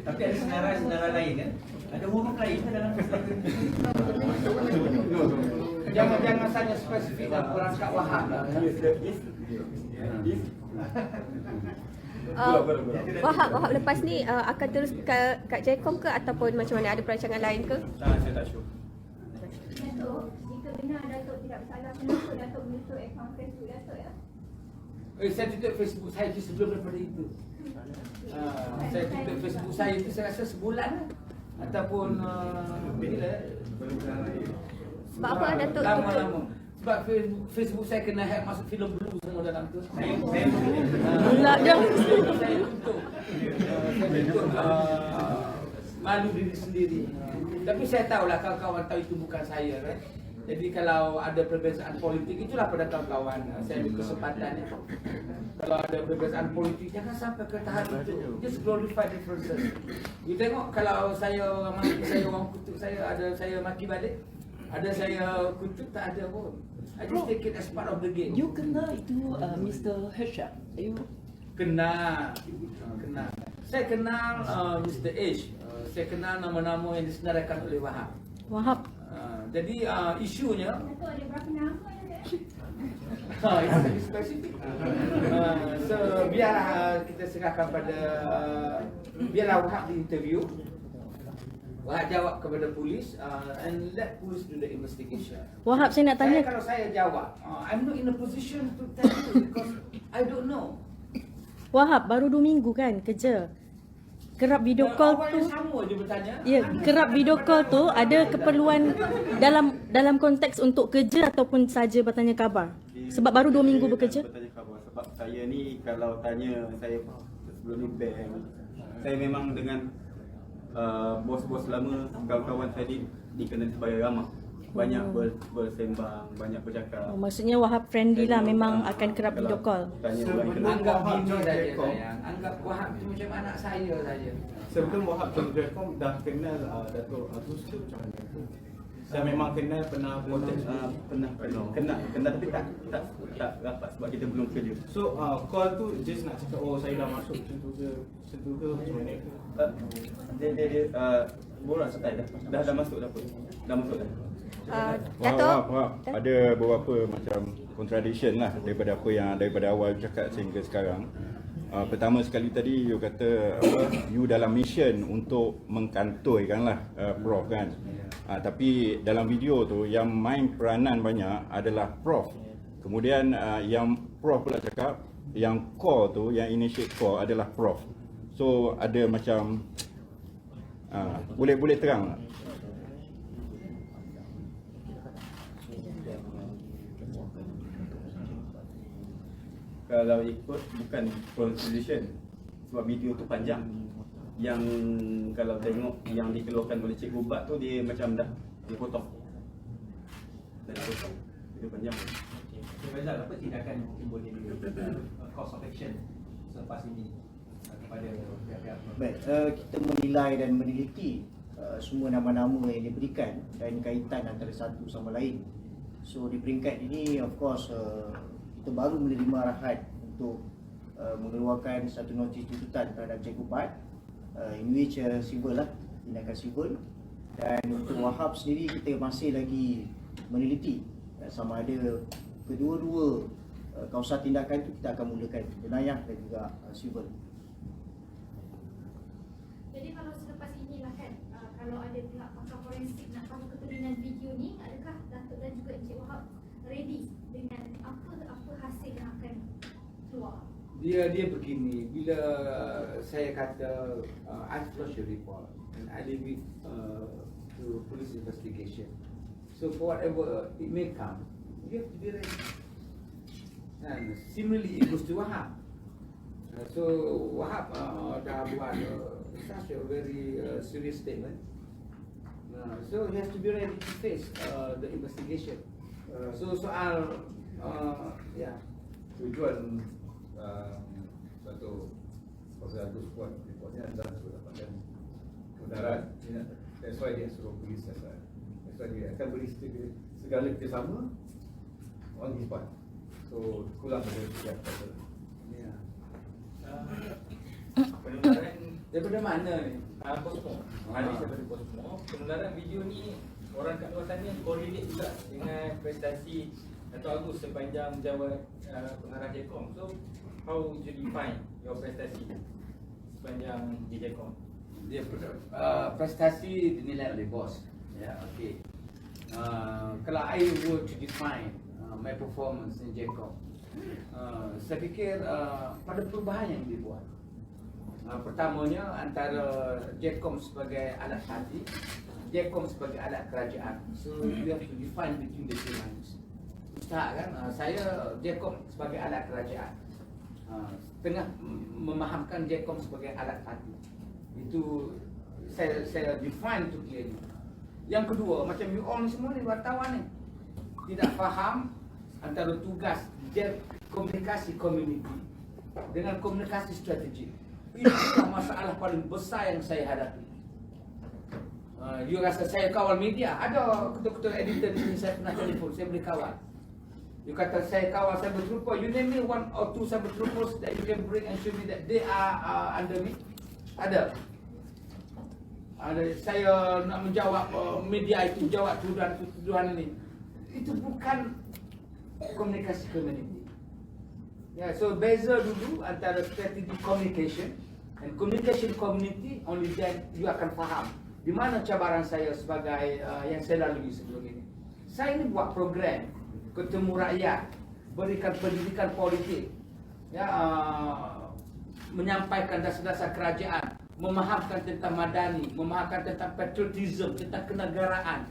Tapi ada senarai lain kan? Ada huruf lain kan dalam Jangan saja spesifik dalam perangkat Wahab lah. Wahab lepas ni akan terus kat JCOM ke ataupun macam mana, ada perancangan lain ke? Saya tak sure. Datuk, jika benar Datuk tidak bersalah, kenapa Datuk menutup akaun Facebook Datuk ya? Saya tutup Facebook saya sebelum daripada itu. Saya tutup Facebook saya itu saya rasa sebulan lah. Ataupun bila? Sebab apa Datuk Lama-lama. Sebab Facebook saya kena hack, masuk filem blue semua dalam tu. Saya Pula je. Saya tutup. Malu diri sendiri. Tapi saya tahulah kawan-kawan tahu itu bukan saya kan. Jadi kalau ada perbezaan politik, itulah pada kawan-kawan saya ambil kesempatan ni. Kalau ada perbezaan politik, jangan sampai ke tahap itu. Just glorify differences. You tengok kalau saya orang maki, saya orang kutuk, saya maki balik. Ada saya kutuk, tak ada pun. I just take it as part of the game. You kenal itu Mr. H? You Kenal. Saya kenal Mr. H. Saya kenal nama-nama yang disenaraikan oleh Wahab. Wahab. Jadi isunya Datuk ada berapa nama ya? itu lebih spesifik. So biarlah kita serahkan pada biarlah Wahab di interview. Wahab jawab kepada polis and let police do the investigation. Wahab, saya nak tanya. Kalau saya jawab, I'm not in a position to tell you because I don't know. Wahab baru 2 minggu kan kerja. Kerap video call Awak tu. yang sama je bertanya. Ya, kerap video call tu ada keperluan dalam konteks untuk kerja ataupun saja bertanya khabar. Sebab baru 2 minggu bekerja. Bertanya khabar. Sebab saya ni kalau tanya saya sebelum ni bank, saya memang dengan bos-bos lama, kawan-kawan saya dikenali sebagai ramah. Banyak bersembang, banyak bercakap. Maksudnya Wahab friendly lah, memang akan kerap video call. Tanya orang yang Anggap Wahab bini join saja Jekong. sayang. Anggap Wahab tu macam anak saya saja. Sebelum Wahab join Jekong dah kenal Dato' Agus tu macam mana? Saya memang kenal, pernah kenal tapi tak rapat sebab kita belum kerja. So call tu just nak cakap saya dah masuk macam tu ke macam mana? Dia borak setai dah masuk dah. Wahab, ada beberapa macam contradiction lah daripada awal cakap sehingga sekarang. Pertama sekali tadi you kata you dalam mission untuk mengkantoikan lah Prof kan. Tapi dalam video tu yang main peranan banyak adalah Prof. Kemudian yang Prof pula cakap yang call tu, yang initiate call adalah Prof. So ada macam boleh terang tak? Kalau ikut bukan constitution sebab video tu panjang. Yang kalau tengok yang dikeluarkan oleh Cikgu Bat tu dia macam dah dipotong. Video panjang. Faizal, apa tindakan yang mungkin boleh course of action selepas ini kepada pihak-pihak? Baik, kita menilai dan meneliti semua nama-nama yang diberikan dan kaitan antara satu sama lain. So di peringkat ini of course kita baru menerima arahan untuk mengeluarkan satu notis tuntutan terhadap Cikgu Bat in which civil lah, tindakan civil. Dan untuk Wahab sendiri kita masih lagi meneliti sama ada kedua-dua kawasan tindakan itu kita akan mulakan jenayah dan juga civil. Jadi kalau selepas inilah kan, kalau ada pihak pakar forensik nak tahu keturunan video ni, adakah Datuk dan juga Encik Wahab ready dengan apa hasil yang akan keluar? Dia begini, bila saya kata I flush your report and I leave it to police investigation. So for whatever it may come, you have to be ready. And similarly it goes to Wahab. So Wahab dah buat such a very serious statement. So he has to be ready to face the investigation. So soal tujuan satu Proses Agus buat reportnya adalah untuk dapatkan kebenaran. That's why dia suruh polis asal. That's why dia akan beri segala kerjasama on his part. So kurang dari 3 kata. Ya. Penularan Daripada mana ni? Posmo. Hadis daripada Posmo. Penularan video ni orang kat luar sana correlate juga dengan prestasi Dato' Agus sepanjang jawat pengarah Jekong. So how would you define your prestasi sepanjang di Jekong? Dia prestasi dinilai oleh bos. Ya, okey. Kalau I were to define my performance in Jekong, saya fikir pada perubahan yang dibuat. Pertamanya antara Jekong sebagai alat parti, Jekong sebagai alat kerajaan. So you have to define between the two lines. Tak kan? Saya Jekong sebagai alat kerajaan. Tengah memahamkan Jekong sebagai alat parti. Itu saya define tu clearly. Yang kedua, macam you all semua ni wartawan ni tidak faham antara tugas komunikasi community dengan komunikasi strategik. Itulah masalah paling besar yang saya hadapi. You rasa saya kawal media? Ada ketua-ketua editor di sini saya pernah telefon, saya boleh kawal. You kata saya kawal cyber trooper, you name me 1 or 2 cyber troopers that you can bring and show me that they are under me. Ada. Saya nak menjawab media itu jawab tuduhan ini. Itu bukan komunikasi community. Ya, so beza dulu antara strategi communication and communication community, only then you akan faham Di mana cabaran saya sebagai yang saya lalui sebelum ini? Saya ini buat program ketemu rakyat, berikan pendidikan politik, ya, menyampaikan dasar-dasar kerajaan, memahamkan tentang madani, memahamkan tentang patriotism, tentang kenegaraan.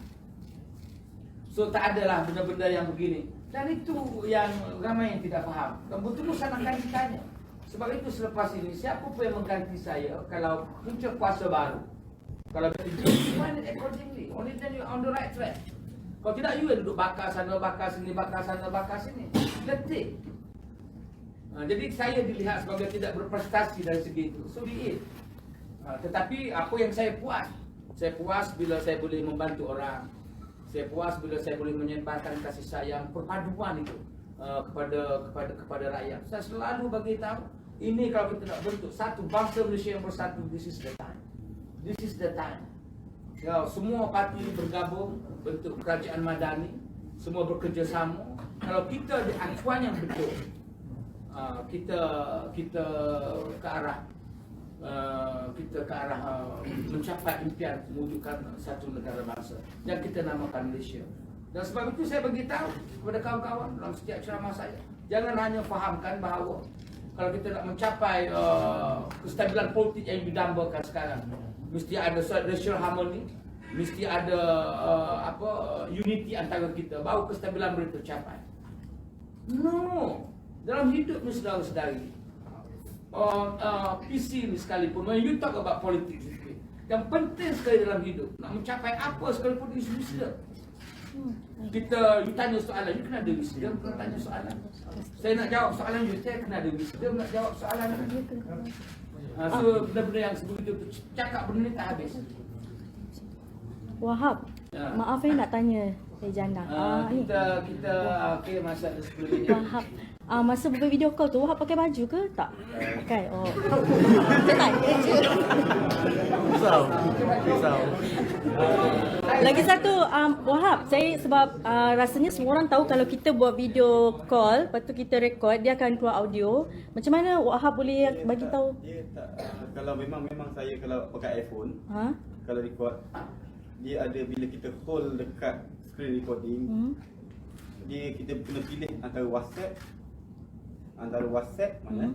So tak adalah benda-benda yang begini. Dan itu yang ramai yang tidak faham. Dan betul saya nak ditanya. Sebab itu selepas ini siapa pun yang mengganti saya kalau muncul kuasa baru, kalau mana accordingly, only then you on the right track. Kalau tidak you duduk bakar sana, bakar sini, bakar sana, bakar sini. Letih. Jadi saya dilihat sebagai tidak berprestasi dari segi itu. So be it. Tetapi apa yang saya puas bila saya boleh membantu orang. Saya puas bila saya boleh menyebarkan kasih sayang, perpaduan itu kepada rakyat. Saya selalu bagi tahu, ini kalau kita nak bentuk satu bangsa Malaysia yang bersatu, this is the time. This is the time. Ya, semua parti bergabung bentuk kerajaan madani, semua bekerjasama. Kalau kita di acuan yang betul, kita ke arah mencapai impian mewujudkan satu negara bangsa yang kita namakan Malaysia. Dan sebab itu saya beritahu kepada kawan-kawan dalam setiap ceramah saya, jangan hanya fahamkan bahawa kalau kita nak mencapai kestabilan politik yang didambakan sekarang, mesti ada racial harmony, mesti ada unity antara kita, baru kestabilan boleh tercapai. No, dalam hidup ni saudara-saudari, PC ni sekalipun, when you talk about politics, yang penting sekali dalam hidup, nak mencapai apa sekalipun is wisdom. You tanya soalan, you kena ada wisdom. Kena tanya soalan. Saya nak jawab soalan you, saya kena ada wisdom nak jawab soalan. So benda-benda yang sebegitu cakap benda ni tak habis. Wahab, maaf nak tanya Jana. Kita okey masa 10 minit. Wahab, masa buat video call tu Wahab pakai baju ke tak? Pakai. Oh. Saya tanya je. Risau. Lagi satu, Wahab, saya sebab rasanya semua orang tahu kalau kita buat video call, lepas tu kita record, dia akan keluar audio. Macam mana Wahab boleh bagi tahu? Dia tak, kalau memang saya kalau pakai iPhone, kalau record, dia ada bila kita hold dekat screen recording, kita kena pilih antara WhatsApp mana?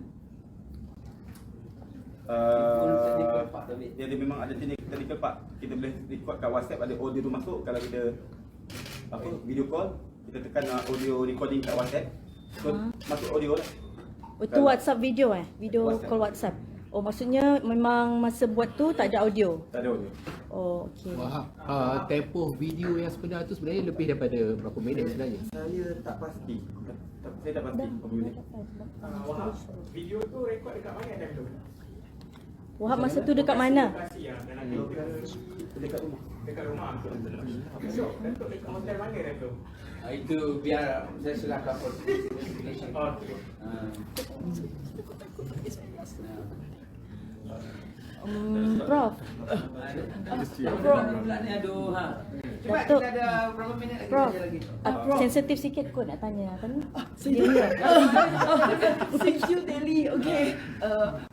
Dia memang ada technical part. Kita boleh record kat WhatsApp, ada audio tu masuk. Kalau kita video call, kita tekan audio recording kat WhatsApp, so masuk audio lah. Itu WhatsApp video video WhatsApp. Call WhatsApp. Oh, maksudnya memang masa buat tu tak ada audio? Tak ada audio. Oh, okey. Wahab, tempoh video yang sebenar tu sebenarnya lebih daripada berapa minit sebenarnya? Saya tak pasti. Saya tak pasti berapa minit. Wahab, video tu rekod dekat mana time tu? Wahab masa tu dekat mana? Dekat rumah. Dekat rumah. So, Datuk dekat hotel mana Datuk? Itu biar saya serahkan investigation. Prof. Cuba kita ada berapa minit lagi? Prof, sensitif sikit kot nak tanya. Apa ni? Thank you Deli. Okay.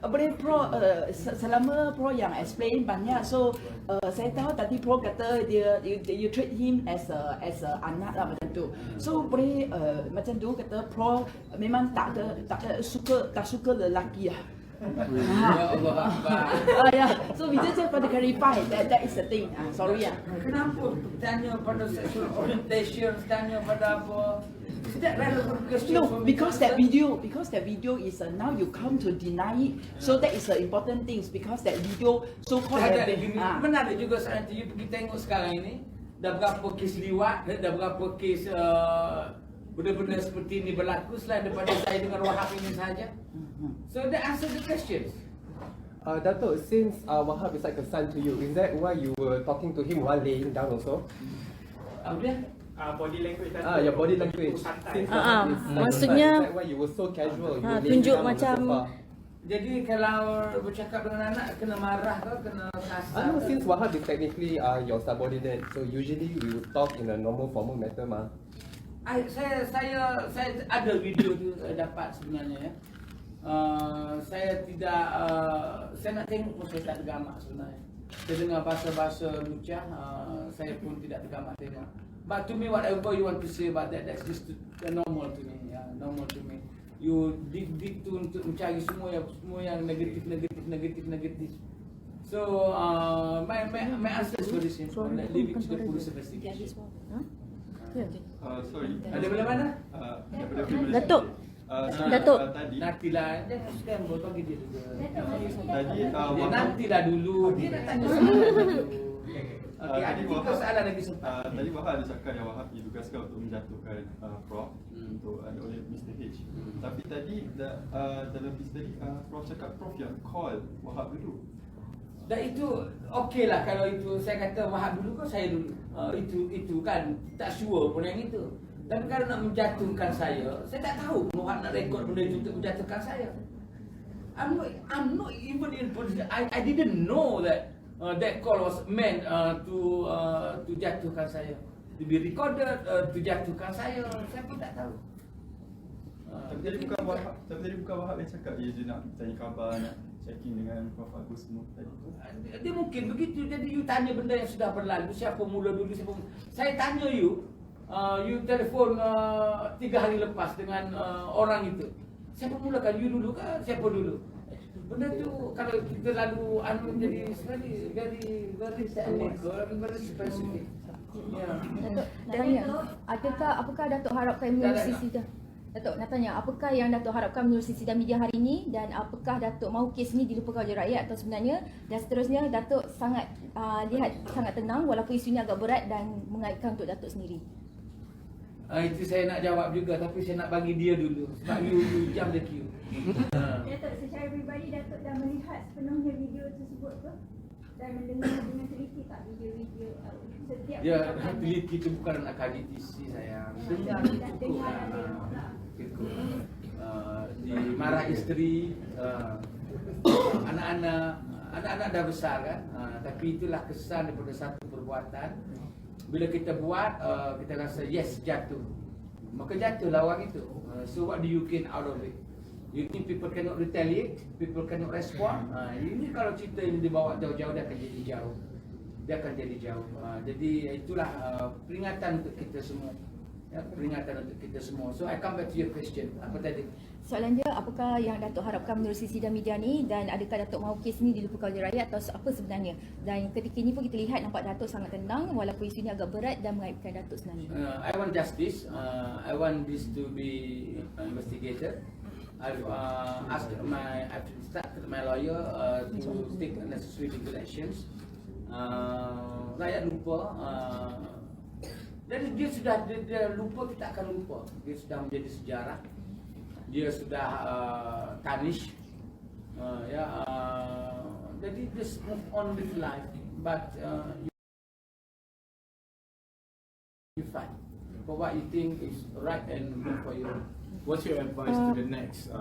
Boleh Pro, selama Pro yang explain banyak. So saya tahu tadi Pro kata you treat him as a anak lah macam tu. So boleh macam tu kata Pro memang tak suka lelaki lah. Ya Allah Akbar. Yeah. So we just pada clarify that is the thing. Sorry ya. Kenapa tanya pada sexual orientation, tanya pada apa? Is that relevant question? No, because that video is now you come to deny it. So that is the important things because that video so called menarik juga saat you pergi tengok sekarang ini dah berapa kes liwat, dah berapa kes benda-benda seperti ini berlaku selain daripada saya dengan Wahab ini saja. So that answer the questions. Dato', since Wahab is like a son to you, is that why you were talking to him while laying down also? Body language. Your body language. Maksudnya is that why you were so casual? You were tunjuk laying down macam on the sofa? Jadi kalau bercakap dengan anak kena marah ke kena kasar? No, since Wahab is technically your subordinate, so usually we would talk in a normal formal manner, ma. Saya ada video tu saya dapat sebenarnya ya. Saya tidak saya nak tengok pun saya tak tergamak sebenarnya. terdengar bahasa-bahasa lucah, saya pun tidak tergamak tengok. But to me, whatever you want to say about that, that's just normal to me. Yeah, normal to me. You dig tu untuk mencari semua yang negatif. So my answer is very simple. Leave it to the police investigation. Sorry. Ada bila mana? Datuk. Datuk. Nantilah. Dia sekarang bagi dia juga. Tadi Dia nantilah dulu. Dia nak tanya soalan dulu. Okey, ada tiga soalan lagi sempat. Tadi Wahab ada cakap yang Wahab ditugaskan untuk menjatuhkan Prof untuk oleh Mr. H. Tapi tadi dalam piece tadi Prof cakap Prof yang call Wahab dulu. Dan itu okey lah kalau itu saya kata Wahab dulu ke saya dulu. Itu kan tak sure pun yang itu. Tapi kalau nak menjatuhkan saya tak tahu Wahab nak rekod benda itu untuk menjatuhkan saya. I'm not even in position. I didn't know that that call was meant to jatuhkan saya. To be recorded, to jatuhkan saya pun tak tahu. Tapi tadi bukan Wahab yang cakap dia nak tanya khabar, nak check-in dengan Prof Agus semua tadi. Dia mungkin begitu. Jadi you tanya benda yang sudah berlalu, siapa mula dulu, siapa mula. Saya tanya you telefon 3 hari lepas dengan orang itu. Siapa mulakan, you dulu ke siapa dulu? Benda tu kalau kita lalu jadi very technical, very specific. Ya. Datuk, apakah Datuk harapkan menerusi sidang? Datuk nak tanya, apakah yang Datuk harapkan menerusi sidang media hari ini dan apakah Datuk mahu kes ni dilupakan oleh rakyat atau sebenarnya dan seterusnya Datuk sangat lihat sangat tenang walaupun isu ini agak berat dan mengaitkan untuk Datuk sendiri. Itu saya nak jawab juga tapi saya nak bagi dia dulu sebab you jam the queue. Datuk, secara peribadi Datuk dah melihat sepenuhnya video tersebut ke? Dan mendengar dengan teliti tak video-video setiap Ya, teliti itu bukan nak kaji TC saya. Dengar cukup lah. Dimarah isteri, anak-anak dah besar kan. Tapi itulah kesan daripada satu perbuatan. Bila kita buat, kita rasa yes jatuh. Maka jatuhlah orang itu. So what do you gain out of it? You think people cannot retaliate? People cannot respond? Ini kalau cerita ini dibawa jauh-jauh, dia akan jadi jauh. Jadi itulah peringatan untuk kita semua. Ya, peringatan untuk kita semua. So I come back to your question. Apa tadi? Soalan dia, apakah yang Datuk harapkan menerusi sidang media ni dan adakah Datuk mahu kes ni dilupakan oleh rakyat atau apa sebenarnya? Dan ketika ini pun kita lihat nampak Datuk sangat tenang walaupun isu ini agak berat dan mengaitkan Datuk sebenarnya. I want justice. I want this to be investigated. I've instructed my lawyer to take necessary legal actions. Rakyat lupa. Dan dia lupa, kita akan lupa. Dia sudah menjadi sejarah. Dia sudah tarnish. Jadi just move on with life. But you fight for what you think is right and good for you. What's your advice to the next,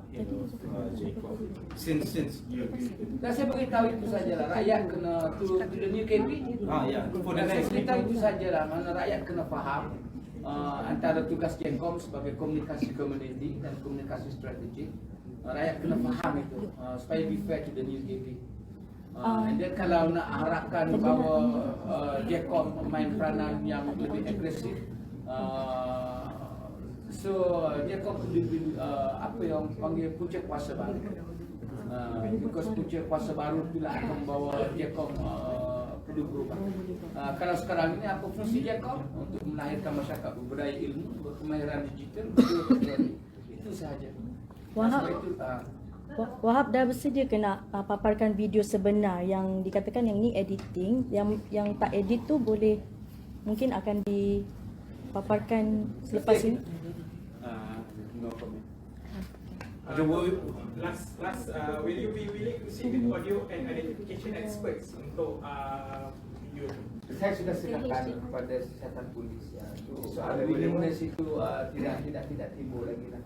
Jacob? Since you Dan saya beritahu itu sajalah, rakyat kena to the new KP. For the Dan saya next beritahu itu sajalah, mana rakyat kena faham antara tugas Genkom sebagai komunikasi community dan komunikasi strategik. Rakyat kena faham itu supaya be fair to the new KP. And then kalau nak harapkan bahawa Genkom main peranan yang lebih agresif, so Genkom perlu apa yang panggil punca kuasa baru. Because punca kuasa baru itulah akan membawa Genkom perlu berubah. Kalau sekarang ini apa fungsi Genkom? Untuk melahirkan masyarakat berbudaya ilmu, berkemahiran digital, itu sahaja. Wahab dah bersedia ke nak paparkan video sebenar yang dikatakan yang ni editing, yang tak edit tu boleh mungkin akan dipaparkan selepas ini. No comment. Will you be willing to sit with audio and identification experts untuk video? Saya sudah silakan kepada siasatan polis ya. Soal willingness itu tidak timbul lagi lah.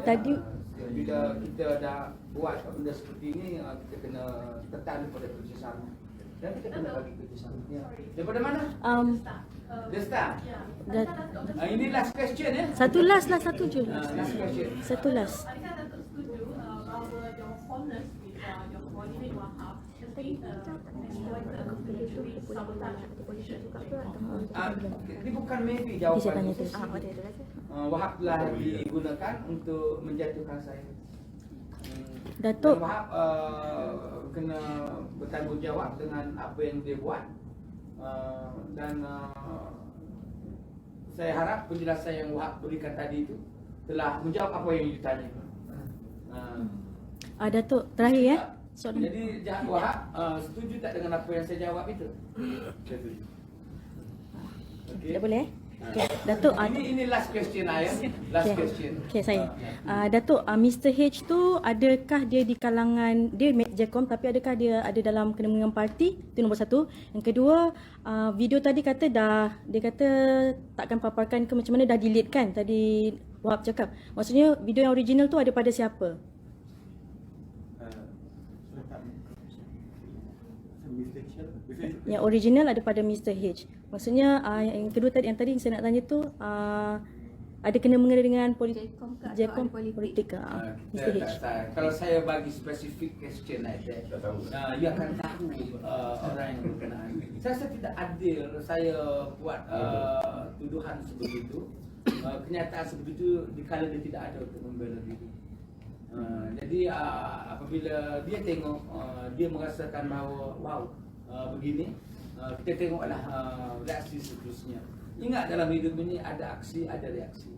Tadi bila kita dah buat benda seperti ini, kita kena tekan pada kerjasama dan kita kena bagi kerjasama. Daripada mana? The Star. Ini last question ya. Satu last je. Last question. Satu last. Adakah Datuk setuju bahawa your fondness with your coordinate Wahab has been Ini bukan maybe jawapan khusus. Wahab telah digunakan untuk menjatuhkan saya. Datuk. Dan Wahab kena bertanggungjawab dengan apa yang dia buat. Dan saya harap penjelasan yang Wahab berikan tadi itu telah menjawab apa yang ditanya. Datuk, terakhir ya. Jadi Jahat Wahab setuju tak dengan apa yang saya jawab itu? Okay. Tak boleh? Okay. Datuk, ini last question lah ya. Last question. Okay, saya. Datuk, Mr. H tu adakah dia di kalangan, dia Jecom, tapi adakah dia ada dalam kena-mengena parti? Itu nombor satu. Yang kedua, video tadi kata dia kata takkan paparkan ke macam mana, dah delete kan? Tadi Wahab cakap. Maksudnya video yang original tu ada pada siapa? Yang original ada pada Mr. H. Maksudnya yang kedua tadi, yang tadi saya nak tanya tu ada kena mengena dengan Jecom politik ke? Mr. H. Kalau saya bagi spesifik question you akan tahu orang yang berkenaan. Saya tidak adil saya buat tuduhan sebegitu. Kenyataan sebegitu dikala dia tidak ada untuk membela diri. Jadi apabila dia tengok, dia merasakan bahawa wow, begini, kita tengoklah reaksi seterusnya. Ingat dalam hidup ini ada aksi, ada reaksi.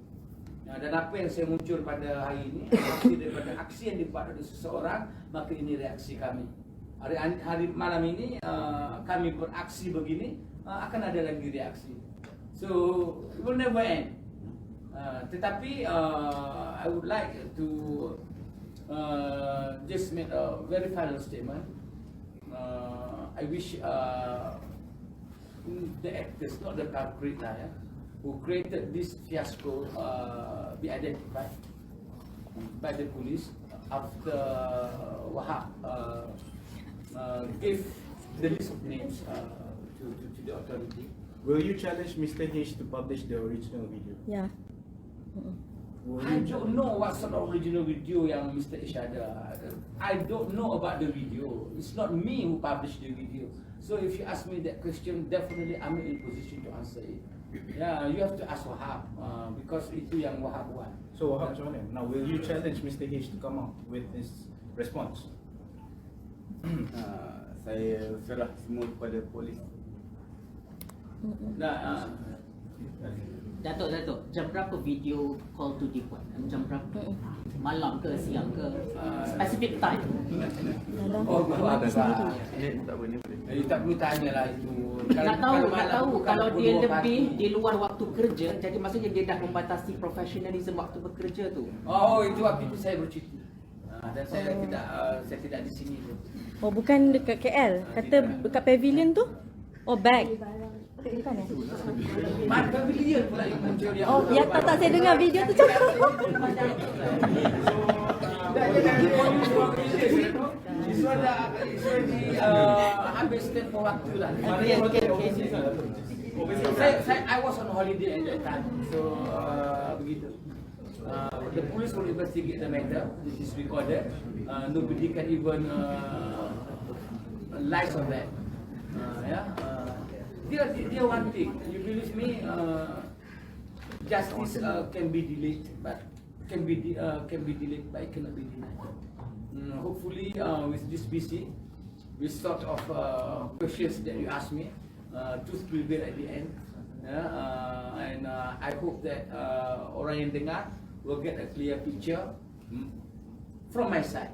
Dan apa yang saya muncul pada hari ini, aksi daripada aksi yang dibuat oleh seseorang, maka ini reaksi kami. Hari malam ini kami beraksi begini, akan ada lagi reaksi. So it will never end. Tetapi I would like to just make a very final statement. I wish the actors, not the culprit who created this fiasco be identified by the police after Wahab gave the list of names to the authority. Will you challenge Mr. H to publish the original video? Yeah. I don't know what sort of original video yang Mr. H ada. I don't know about the video. It's not me who published the video. So if you ask me that question, definitely I'm in position to answer it. Yeah, you have to ask Wahab because itu yang Wahab buat. So Wahab macam mana? Now will you challenge Mr. H to come out with his response? Saya serah semua kepada polis. Datuk, jam berapa video call tu dibuat? Jam berapa? Malam ke, siang ke? Specific time? Oh, tak perlu tanya lah itu. Nak tahu kalau dia lebih di luar waktu kerja, jadi maksudnya dia dah membatasi profesionalism waktu bekerja tu. Oh, itu waktu itu saya bercuti. Dan saya tidak di sini tu. Oh, bukan dekat KL. Kata dekat pavilion tu? Oh, bag. Bukan ya? Mana pavilion pula yang muncul dia. Oh, ya tak saya dengar video tu cakap. Isu ada habis tempoh waktu lah. I was on holiday at that time. So begitu. The police will investigate the matter. This is recorded. Nobody can even lies on that. Dia one thing. You believe me? Justice can be delayed, but can be delayed, but it cannot be denied. Hopefully, with this BC, with sort of questions that you ask me, truth prevail at the end. And I hope that orang yang dengar will get a clear picture from my side.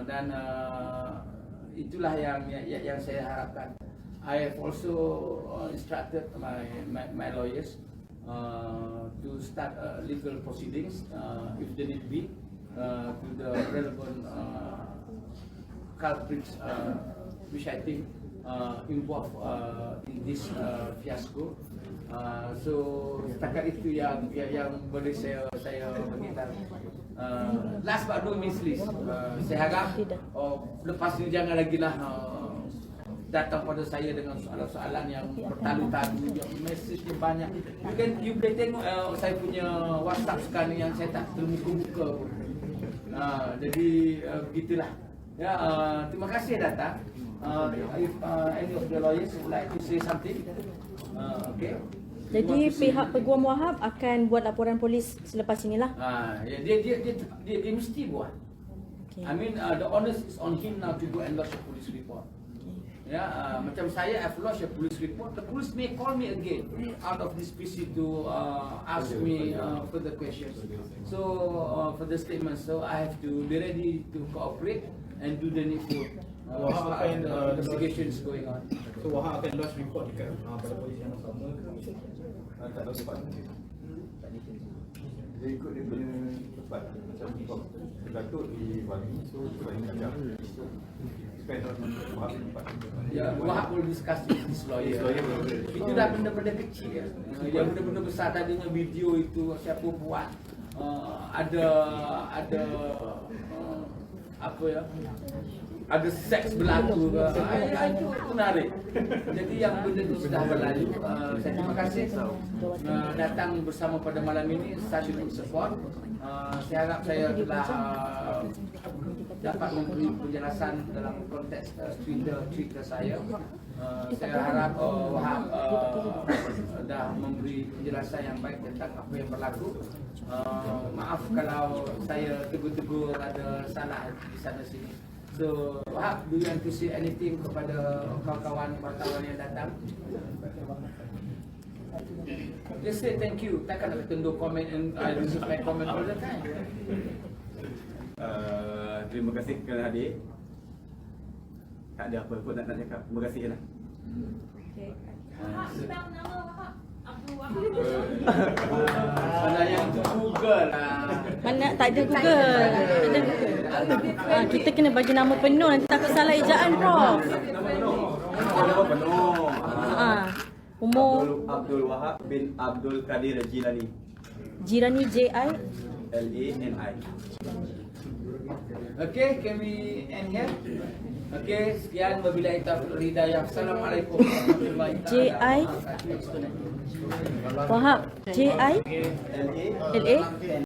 Dan itulah yang saya harapkan. I have also instructed my lawyers to start legal proceedings if they need be to the relevant culprits which I think involved in this fiasco. So setakat itu yang boleh saya beritahu. Last but not least, saya harap lepas ini jangan lagi lah datang pada saya dengan soalan-soalan yang bertalu-talu, yang mesejnya banyak. You boleh tengok saya punya WhatsApp sekarang yang saya tak terbuka-buka pun. Jadi begitulah. Ya, terima kasih datang. If any of the lawyers would like to say something, okay. Jadi pihak Peguam Wahab akan buat laporan polis selepas inilah. Ya, dia mesti buat. Okay. I mean, the onus is on him now to go and lodge a police report. Ya, macam saya, I've lodged a police report. The police may call me again out of this PC to ask me further questions. So for the statement, so I have to be ready to cooperate and do the needful. Wahab akan investigations going on. So Wahab akan lodge report dekat pada polis yang sama ke? Tak tahu cepat. Dia ikut dia punya tempat. Macam Datuk di Bali, so sebab ini macam spend on Wahab tempat. Ya, Wahab will discuss with his lawyer. Itu dah benda-benda kecil ya. Yang benda-benda besar tadinya video itu siapa buat, ada apa ya? Ada seks berlaku ke, itu menarik. Jadi yang benda itu sudah berlalu. Saya terima kasih datang bersama pada malam ini, such a good support. Saya harap saya telah dapat memberi penjelasan dalam konteks Twitter saya. Saya harap Wahab dah memberi penjelasan yang baik tentang apa yang berlaku. Maaf kalau saya tegur-tegur ada salah di sana sini. So, Wahab, do you want to say anything kepada kawan-kawan wartawan yang datang? Just say thank you. Takkan nak tunjuk komen and I receive my comment all the time. Terima kasih kerana hadir. Tak ada apa pun nak cakap. Terima kasih lah. Mana yang Google Mana tak ada Google. Kita kena bagi nama penuh, nanti takut salah ejaan, Prof. Nama penuh. Umur Abdul Wahab bin Abdul Kadir Jilani. Jirani J.I. L-A-N-I. Okay, can we end here? Okay, sekian wabillahi taufiq wal hidayah. Assalamualaikum warahmatullahi J.I. Wahab J.I. L.A.